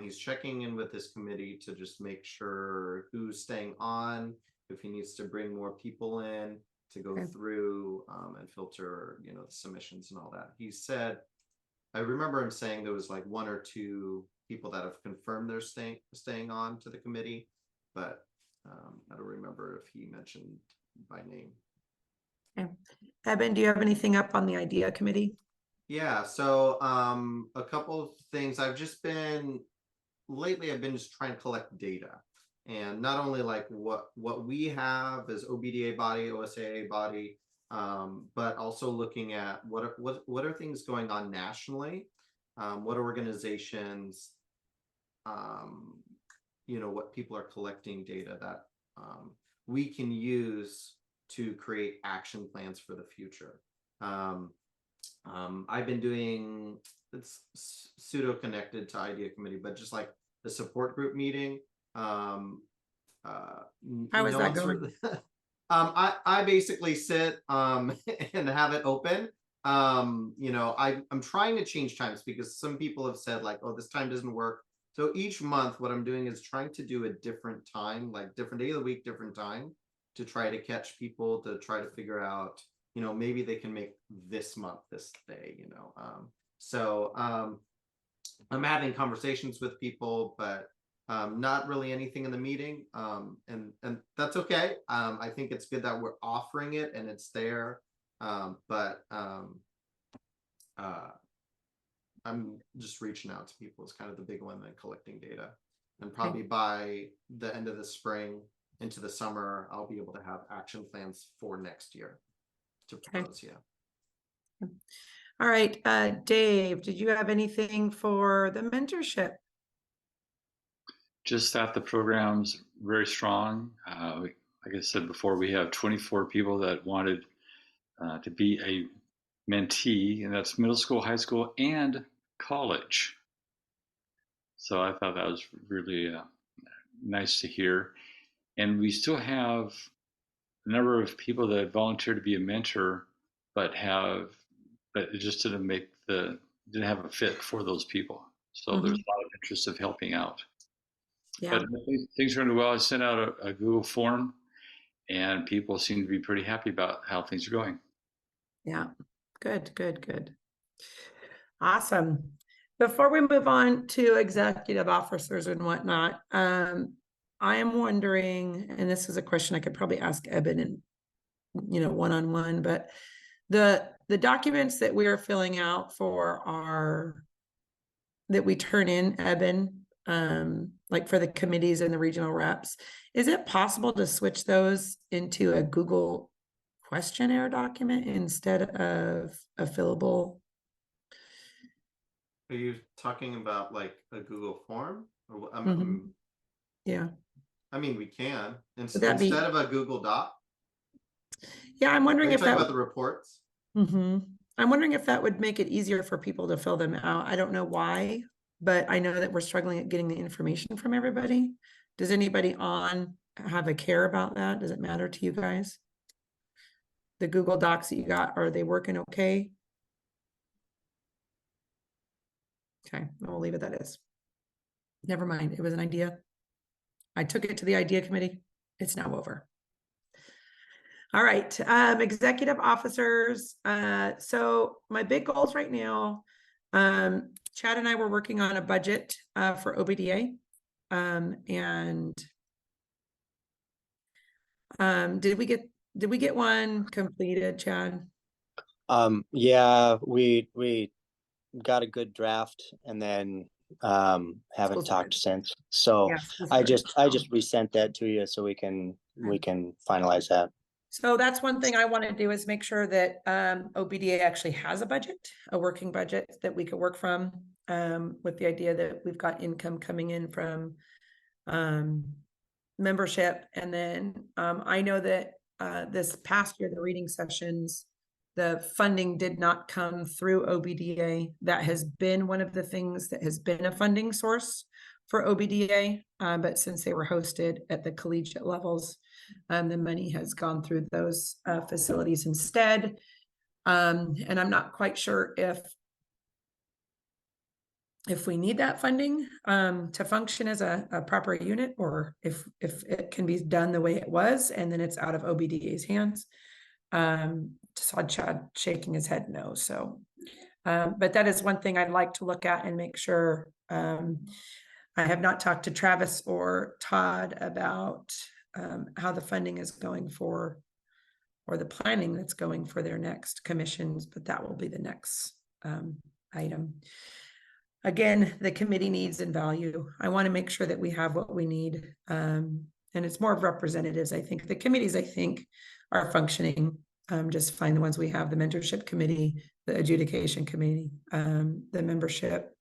B: He's checking in with his committee to just make sure who's staying on, if he needs to bring more people in to go through and filter, the submissions and all that. He said, I remember him saying there was like 1 or 2 people that have confirmed they're staying on to the committee, but I don't remember if he mentioned by name.
A: Okay. Eben, do you have anything up on the IDEA committee?
B: Yeah, so a couple of things. I've been just trying to collect data, and not only like what we have as OBDA body, OSAA body, but also looking at what are things going on nationally, what organizations, what people are collecting data that we can use to create action plans for the future. I've been doing, it's pseudo connected to IDEA committee, but just like the support group meeting. How
A: is that going?
B: I basically sit and have it open. I'm trying to change times because some people have said like, oh, this time doesn't work. So each month, what I'm doing is trying to do a different time, like different day of the week, different time, to try to catch people, to try to figure out, maybe they can make this month this day, So I'm having conversations with people, but not really anything in the meeting. And that's okay. I think it's good that we're offering it and it's there. But I'm just reaching out to people is kind of the big one, then collecting data. And probably by the end of the spring into the summer, I'll be able to have action plans for next year to propose. Yeah.
A: All right, Dave, did you have anything for the mentorship?
E: Just that the program's very strong. Like I said before, we have 24 people that wanted to be a mentee, and that's middle school, high school, and college. So I thought that was really nice to hear. And we still have a number of people that volunteered to be a mentor, but it just didn't have a fit for those people. So there's a lot of interest of helping out.
A: Yeah.
E: But things are going well. I sent out a Google form, and people seem to be pretty happy about how things are going.
A: Yeah, good. Awesome. Before we move on to executive officers and whatnot, I am wondering, and this is a question I could probably ask Eben and one-on-one, but the documents that we are filling out that we turn in, Eben, like for the committees and the regional reps, is it possible to switch those into a Google questionnaire document instead of a fillable?
B: Are you talking about like a Google form? Or
A: Yeah.
B: I mean, we can
A: Would
B: instead of a Google Doc.
A: Yeah, I'm wondering if
B: talking about the reports.
A: I'm wondering if that would make it easier for people to fill them out. I don't know why, but I know that we're struggling at getting the information from everybody. Does anybody have a care about that? Does it matter to you guys? The Google Docs that you got, are they working okay? Okay, we'll leave it that is. Never mind, it was an idea. I took it to the IDEA committee. It's now over. All right, executive officers. So my big goals right now, Chad and I were working on a budget for OBDA. And did we get one completed, Chad?
F: Yeah, we got a good draft and then haven't talked since. So I just resent that to you so we can finalize that.
A: So that's one thing I want to do is make sure that OBDA actually has a budget, a working budget that we could work from, with the idea that we've got income coming in from membership. And then I know that this past year, the reading sessions the funding did not come through OBDA. That has been one of the things that has been a funding source for OBDA. But since they were hosted at the collegiate levels, the money has gone through those facilities instead. And I'm not quite sure if we need that funding to function as a proper unit, or if it can be done the way it was, and then it's out of OBDA's hands. Saw Chad shaking his head no. So, but that is one thing I'd like to look at and make sure. I have not talked to Travis or Todd about how the funding is going for, or the planning that's going for their next commissions, but that will be the next item. Again, the committee needs and value. I want to make sure that we have what we need. And it's more of representatives. I think the committees, are functioning just fine. The ones we have, the mentorship committee, the adjudication committee, the membership.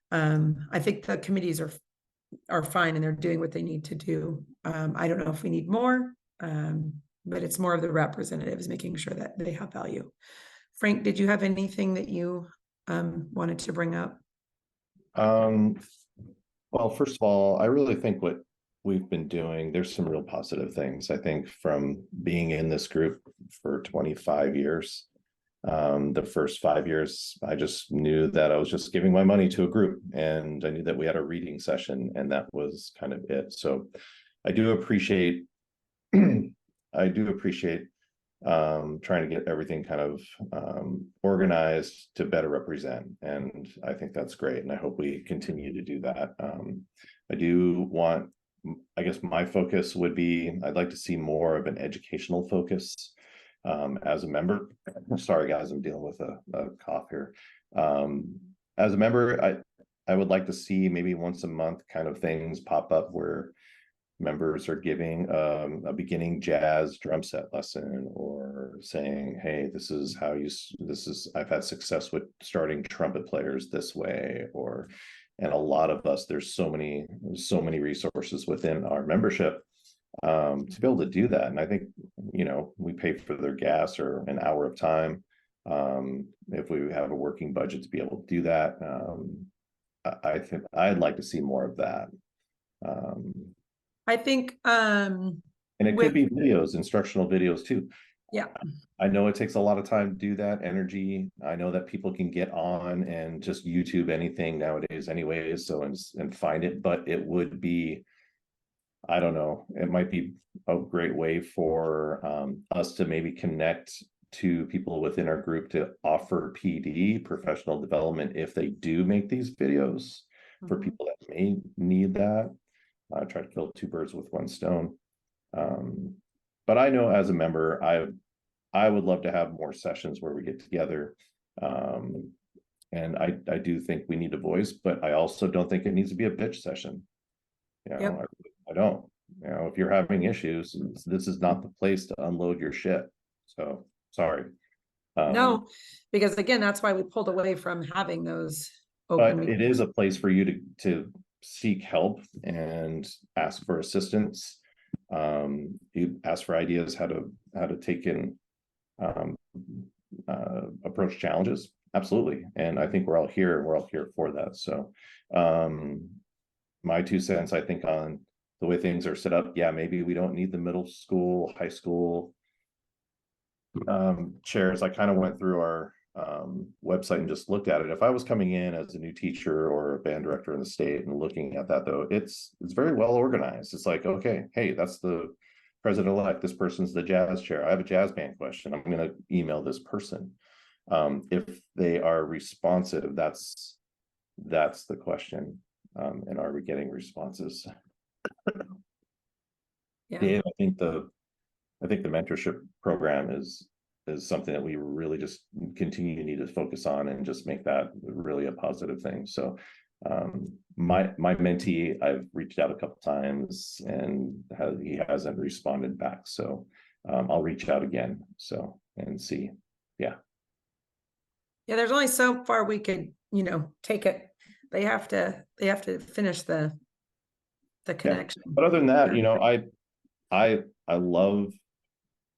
A: I think the committees are fine and they're doing what they need to do. I don't know if we need more, but it's more of the representatives making sure that they have value. Frank, did you have anything that you wanted to bring up?
H: Well, first of all, I really think what we've been doing, there's some real positive things. I think from being in this group for 25 years, the first 5 years, I just knew that I was just giving my money to a group, and I knew that we had a reading session, and that was kind of it. So I do appreciate, trying to get everything kind of organized to better represent, and I think that's great, and I hope we continue to do that. I do want, I guess my focus would be, I'd like to see more of an educational focus as a member. Sorry guys, I'm dealing with a cough here. As a member, I would like to see maybe once a month kind of things pop up where members are giving a beginning jazz drum set lesson, or saying, hey, this is I've had success with starting trumpet players this way. And a lot of us, there's so many resources within our membership to be able to do that. And I think, we pay for their gas or an hour of time. If we have a working budget to be able to do that, I think I'd like to see more of that.
A: I think
H: and it could be videos, instructional videos too.
A: Yeah,
H: I know it takes a lot of time to do that, energy. I know that people can get on and just YouTube anything nowadays anyways, so and find it, but it would be, I don't know, it might be a great way for us to maybe connect to people within our group to offer PD, professional development, if they do make these videos for people that may need that. Try to kill two birds with one stone. But I know as a member, I would love to have more sessions where we get together. And I do think we need a voice, but I also don't think it needs to be a bitch session. I don't. If you're having issues, this is not the place to unload your shit. So sorry.
A: No, because again, that's why we pulled away from having those
H: open. But it is a place for you to seek help and ask for assistance. You ask for ideas how to take in approach challenges. Absolutely. And I think we're all here for that. So my 2 cents, I think, on the way things are set up, yeah, maybe we don't need the middle school, high school chairs. I kind of went through our website and just looked at it. If I was coming in as a new teacher or a band director in the state and looking at that, though, it's very well organized. It's like, okay, hey, that's the president-elect, this person's the jazz chair, I have a jazz band question, I'm going to email this person. If they are responsive, that's the question. And are we getting responses?
A: Yeah.
H: Dave, I think the mentorship program is something that we really just continue to need to focus on and just make that really a positive thing. So my mentee, I've reached out a couple times and he hasn't responded back. So I'll reach out again. So, and see. Yeah.
A: Yeah. There's only so far we could, take it. They have to finish the connection.
H: Yeah. But other than that, I love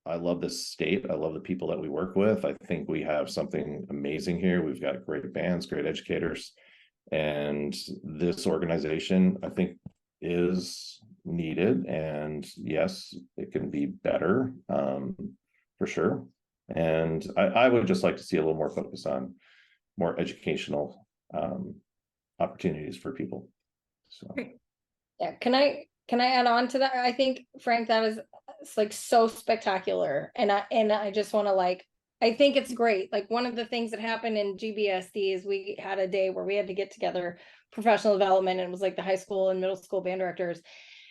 H: I love this state. I love the people that we work with. I think we have something amazing here. We've got great bands, great educators, and this organization, I think, is needed. And yes, it can be better, for sure. And I would just like to see a little more focus on more educational opportunities for people. So
C: Yeah, can I add on to that? I think, Frank, that is, it's like so spectacular. And I just want to like, I think it's great. Like one of the things that happened in GBSD is we had a day where we had to get together professional development, and it was like the high school and middle school band directors.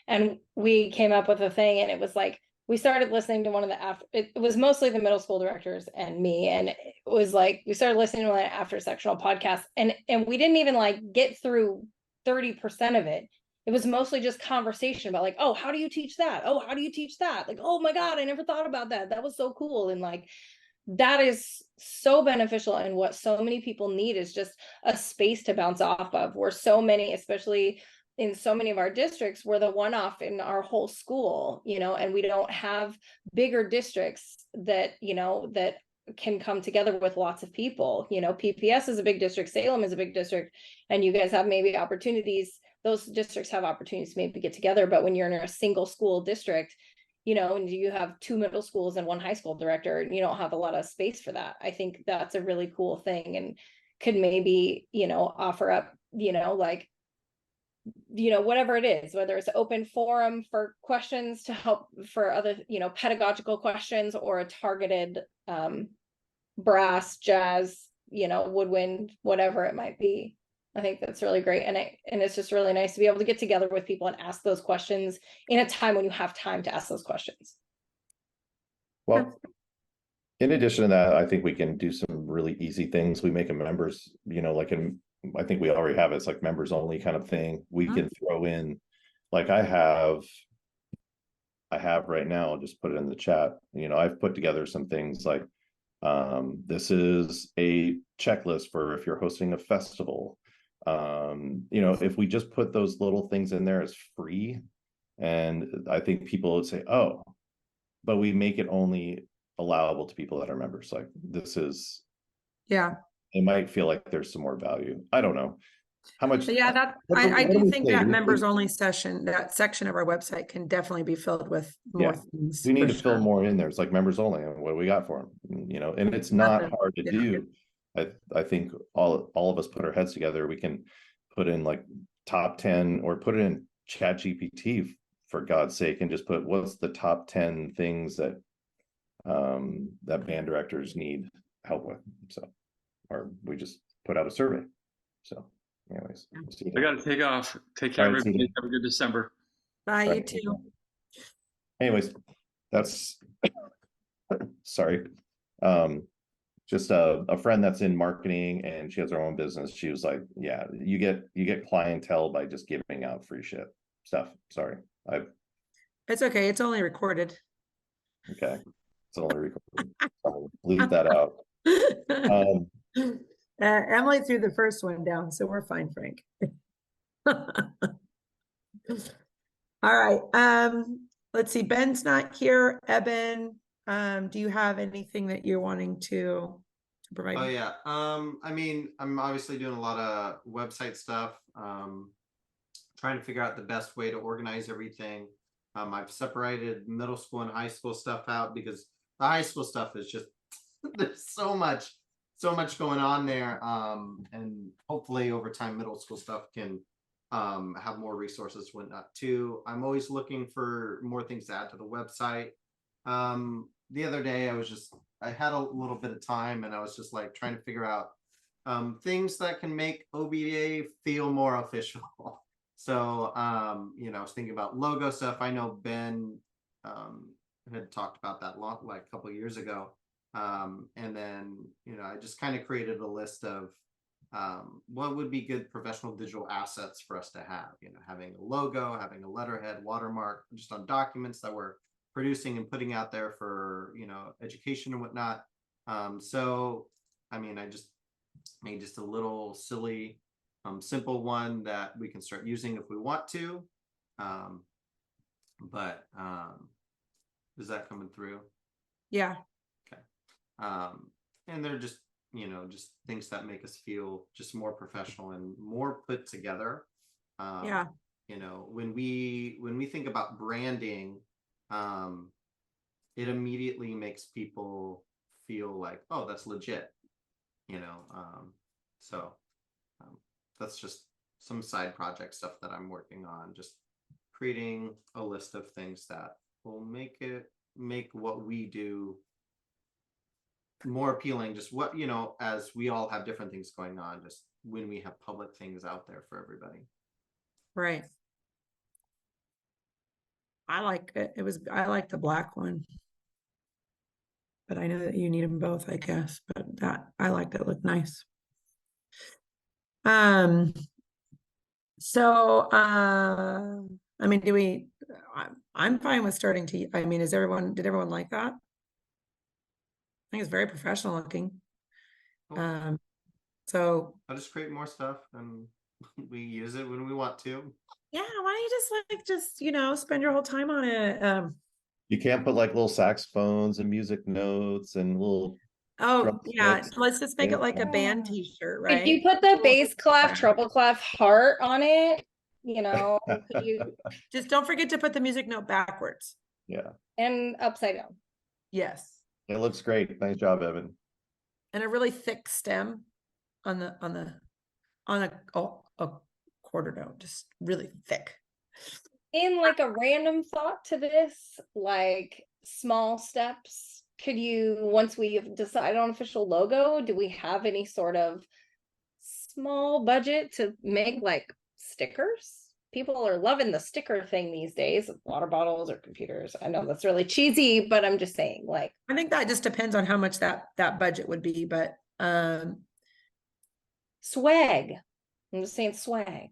C: And we came up with a thing, and it was like, we started listening to one of the it was mostly the middle school directors and me. And it was like, we started listening to one after sectional podcasts, and we didn't even like get through 30% of it. It was mostly just conversation about like, oh, how do you teach that? Oh, how do you teach that? Like, oh my God, I never thought about that. That was so cool. And like, that is so beneficial. And what so many people need is just a space to bounce off of, where so many, especially in so many of our districts, we're the one-off in our whole school, and we don't have bigger districts that, that can come together with lots of people. PPS is a big district, Salem is a big district, and you guys have maybe opportunities. Those districts have opportunities to maybe get together, but when you're in a single school district, and you have 2 middle schools and 1 high school director, and you don't have a lot of space for that. I think that's a really cool thing, and could maybe, offer up, like, whatever it is, whether it's an open forum for questions to help for other, pedagogical questions, or a targeted brass, jazz, woodwind, whatever it might be. I think that's really great. And it's just really nice to be able to get together with people and ask those questions in a time when you have time to ask those questions.
H: well, in addition to that, I think we can do some really easy things. We make them members, like I think we already have, it's like members only kind of thing. We can throw in, like I have right now, I'll just put it in the chat. I've put together some things like, this is a checklist for if you're hosting a festival. If we just put those little things in there as free, and I think people would say, oh, but we make it only allowable to people that are members. Like this is,
A: Yeah.
H: it might feel like there's some more value. I don't know how much.
A: But yeah, that I do think that members only session, that section of our website can definitely be filled with more things.
H: We need to
A: for
H: fill
A: sure.
H: more in there. It's like members only. And what do we got for them? And it's not
A: Nothing.
H: hard to
A: Yeah.
H: do. I think all of us put our heads together. We can put in like top 10, or put it in Chat GPT, for God's sake, and just put what's the top 10 things that that band directors need help with. So, or we just put out a survey. So anyways,
E: I got to take off. Take care, everybody. Have a good December.
A: Bye, you too.
H: Anyways, that's sorry. Just a friend that's in marketing, and she has her own business. She was like, yeah, you get clientele by just giving out free stuff. Sorry.
A: It's okay. It's only recorded.
H: Okay. It's only recorded. I'll leave that out.
A: Emily threw the first one down, so we're fine, Frank. All right. Let's see. Ben's not here. Eben, do you have anything that you're wanting to provide?
B: Oh yeah. I mean, I'm obviously doing a lot of website stuff. Trying to figure out the best way to organize everything. I've separated middle school and high school stuff out, because the high school stuff is just there's so much going on there. And hopefully over time middle school stuff can have more resources, whatnot too. I'm always looking for more things to add to the website. The other day I had a little bit of time, and I was just like trying to figure out things that can make OBDA feel more official. So I was thinking about logo stuff. I know Ben had talked about that like a couple of years ago. And then I just kind of created a list of what would be good professional digital assets for us to have, having a logo, having a letterhead, watermark, just on documents that we're producing and putting out there for, education and whatnot. So, I mean, I just made just a little silly, simple one that we can start using if we want to. Is that coming through?
A: Yeah.
B: And they're just, just things that make us feel just more professional and more put together.
A: Yeah.
B: When we think about branding, it immediately makes people feel like, oh, that's legit, so that's just some side project stuff that I'm working on, just creating a list of things that will make what we do more appealing. Just what, as we all have different things going on, just when we have public things out there for everybody.
A: Right. I like it. I like the black one. But I know that you need them both, I guess, but I like that look nice. So, I mean, I'm fine with starting to, I mean, did everyone like that? I think it's very professional looking.
B: Cool.
A: So
B: I'll just create more stuff and we use it when we want to.
A: yeah, why don't you just spend your whole time on it?
H: You can't put like little saxophones and music notes and little
A: Oh yeah,
H: drumsticks.
A: let's just make it like a
C: Yeah.
A: band t-shirt,
C: Could you
A: right?
C: put the
A: Little-
C: bass clef, treble clef heart on it? Could you
A: Just don't forget to put the music note backwards.
H: Yeah,
C: and upside down?
A: Yes.
H: it looks great. Nice job, Evan.
A: And a really thick stem on a quarter note, just really thick.
C: In like a random thought to this, like small steps, could you, once we've decided on official logo, do we have any sort of small budget to make like stickers? People are loving the sticker thing these days, water bottles or computers. I know that's really cheesy, but I'm just saying, like,
A: I think that just depends on how much that budget would be, but
C: swag. I'm just saying swag.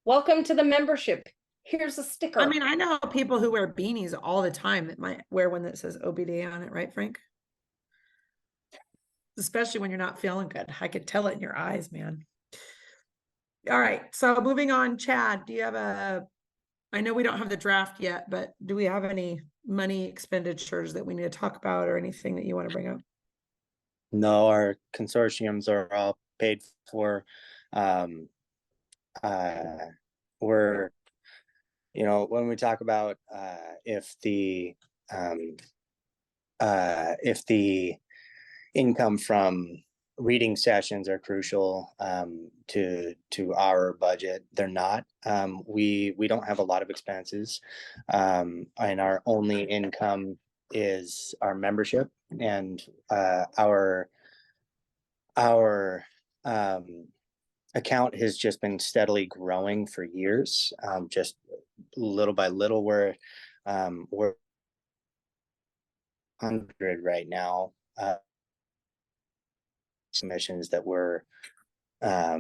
C: Welcome to the membership. Here's a sticker.
A: I mean, I know people who wear beanies all the time that might wear one that says OBDA on it, right, Frank? Especially when you're not feeling good. I could tell it in your eyes, man. All right, so moving on, Chad, do you have I know we don't have the draft yet, but do we have any money expenditures that we need to talk about or anything that you want to bring up?
F: No, our consortiums are all paid for. Um, we're, when we talk about if the income from reading sessions are crucial to our budget, they're not. We don't have a lot of expenses, and our only income is our membership, and our account has just been steadily growing for years, just little by little. We're 100 right now, submissions that we're I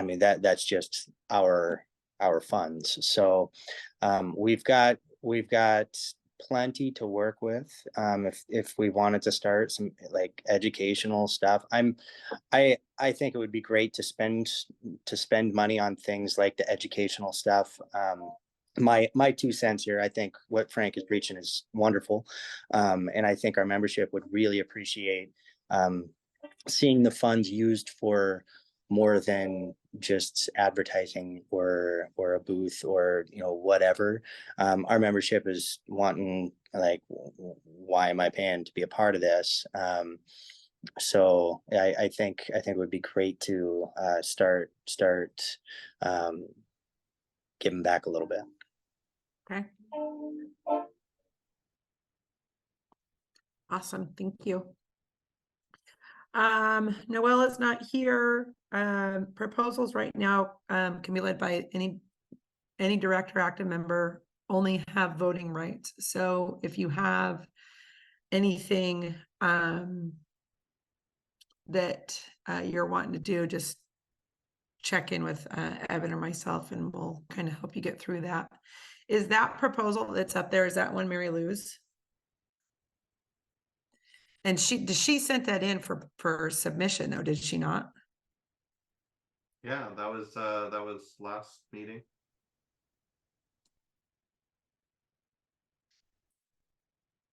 F: mean, that's just our funds. So we've got plenty to work with. If we wanted to start some like educational stuff, I think it would be great to spend money on things like the educational stuff. My 2 cents here, I think what Frank is preaching is wonderful, and I think our membership would really appreciate seeing the funds used for more than just advertising or a booth or whatever. Our membership is wanting, like, why am I paying to be a part of this? So I think it would be great to start giving back a little bit.
A: Okay. Awesome, thank you. Noelle is not here. Proposals right now can be led by any director, active member, only have voting rights. So if you have anything that you're wanting to do, just check in with Evan or myself and we'll kind of help you get through that. Is that proposal that's up there, is that one Mary Lou's? And she sent that in for submission though, did she not?
B: Yeah, that was last meeting.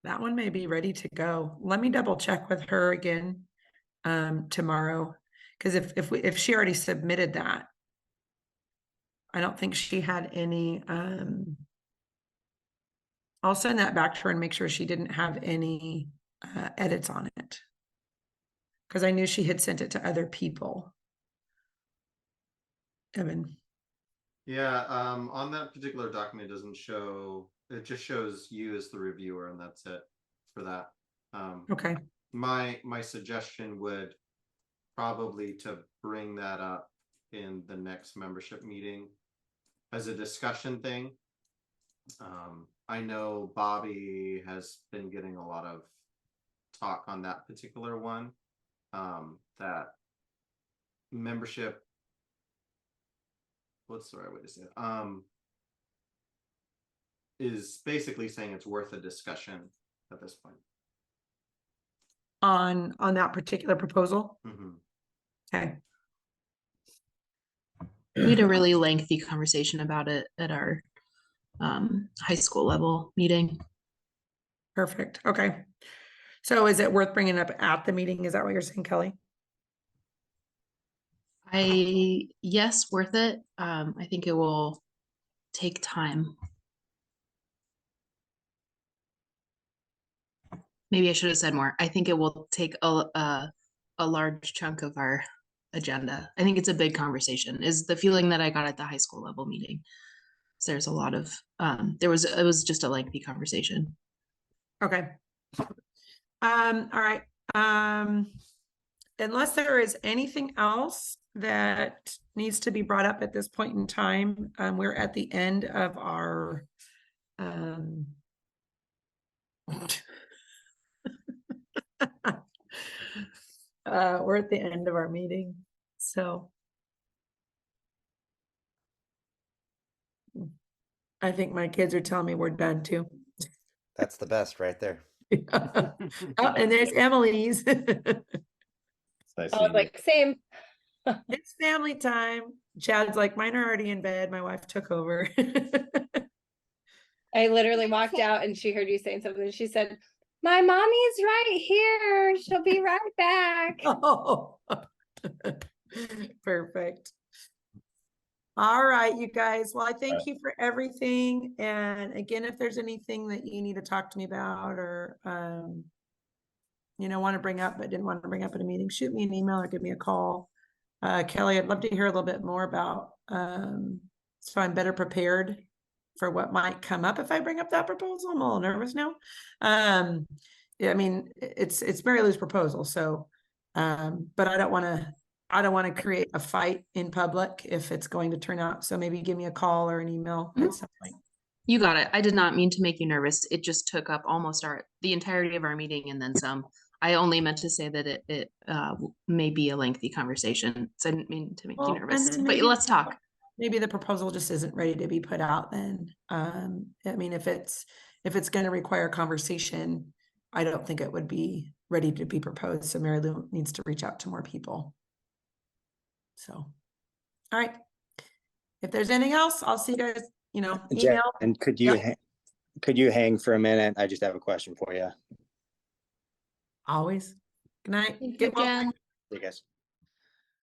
B: I
A: That one may be ready to go. Let me double check with her again tomorrow. Because if she already submitted that, I don't think she had any I'll send that back to her and make sure she didn't have any edits on it. Because I knew she had sent it to other people. Evan.
B: Yeah, on that particular document, it doesn't show, it just shows you as the reviewer, and that's it for that.
A: Okay.
B: My suggestion would probably to bring that up in the next membership meeting as a discussion thing. I know Bobby has been getting a lot of talk on that particular one. That membership, what's the right way to say it? Is basically saying it's worth a discussion at this point.
A: On that particular proposal.
B: Mm-hmm.
A: Okay.
D: We had a really lengthy conversation about it at our high school level meeting.
A: Perfect. Okay. So is it worth bringing up at the meeting? Is that what you're saying, Kelly?
D: Yes, worth it. I think it will take time. Maybe I should have said more. I think it will take a large chunk of our agenda. I think it's a big conversation, is the feeling that I got at the high school level meeting. So there's a lot of it was just a lengthy conversation.
A: Okay. All right. Unless there is anything else that needs to be brought up at this point in time, we're at the end of our we're at the end of our meeting. So I think my kids are telling me we're done too.
G: That's the best right there.
A: Oh, and there's Emily's.
H: It's nice
C: I
H: seeing
C: was like, same.
A: It's family time. Chad's like, mine are already in bed. My wife took over.
C: I literally walked out and she heard you saying something. And she said, "My mommy's right here. She'll be right back."
A: Oh, perfect. All right, you guys. Well, I thank you for everything. And again, if there's anything that you need to talk to me about or, want to bring up, but didn't want to bring up at a meeting, shoot me an email or give me a call. Kelly, I'd love to hear a little bit more about, so I'm better prepared for what might come up if I bring up that proposal. I'm a little nervous now. Yeah, I mean, it's Mary Lou's proposal, so, but I don't want to create a fight in public if it's going to turn out. So maybe give me a call or an email at some point.
D: You got it. I did not mean to make you nervous. It just took up almost the entirety of our meeting and then some. I only meant to say that it may be a lengthy conversation. So I didn't mean to make you nervous,
A: and then
D: but
A: maybe
D: let's talk.
A: Maybe the proposal just isn't ready to be put out then. I mean, if it's going to require conversation, I don't think it would be ready to be proposed. So Mary Lou needs to reach out to more people. So, all right. If there's anything else, I'll see you guys, email.
F: Jen, and could you
A: Yep.
F: could you hang for a minute? I just have a question for you.
A: Always. Good night.
D: Thank you,
A: Get well.
D: Jen.
F: Hey guys.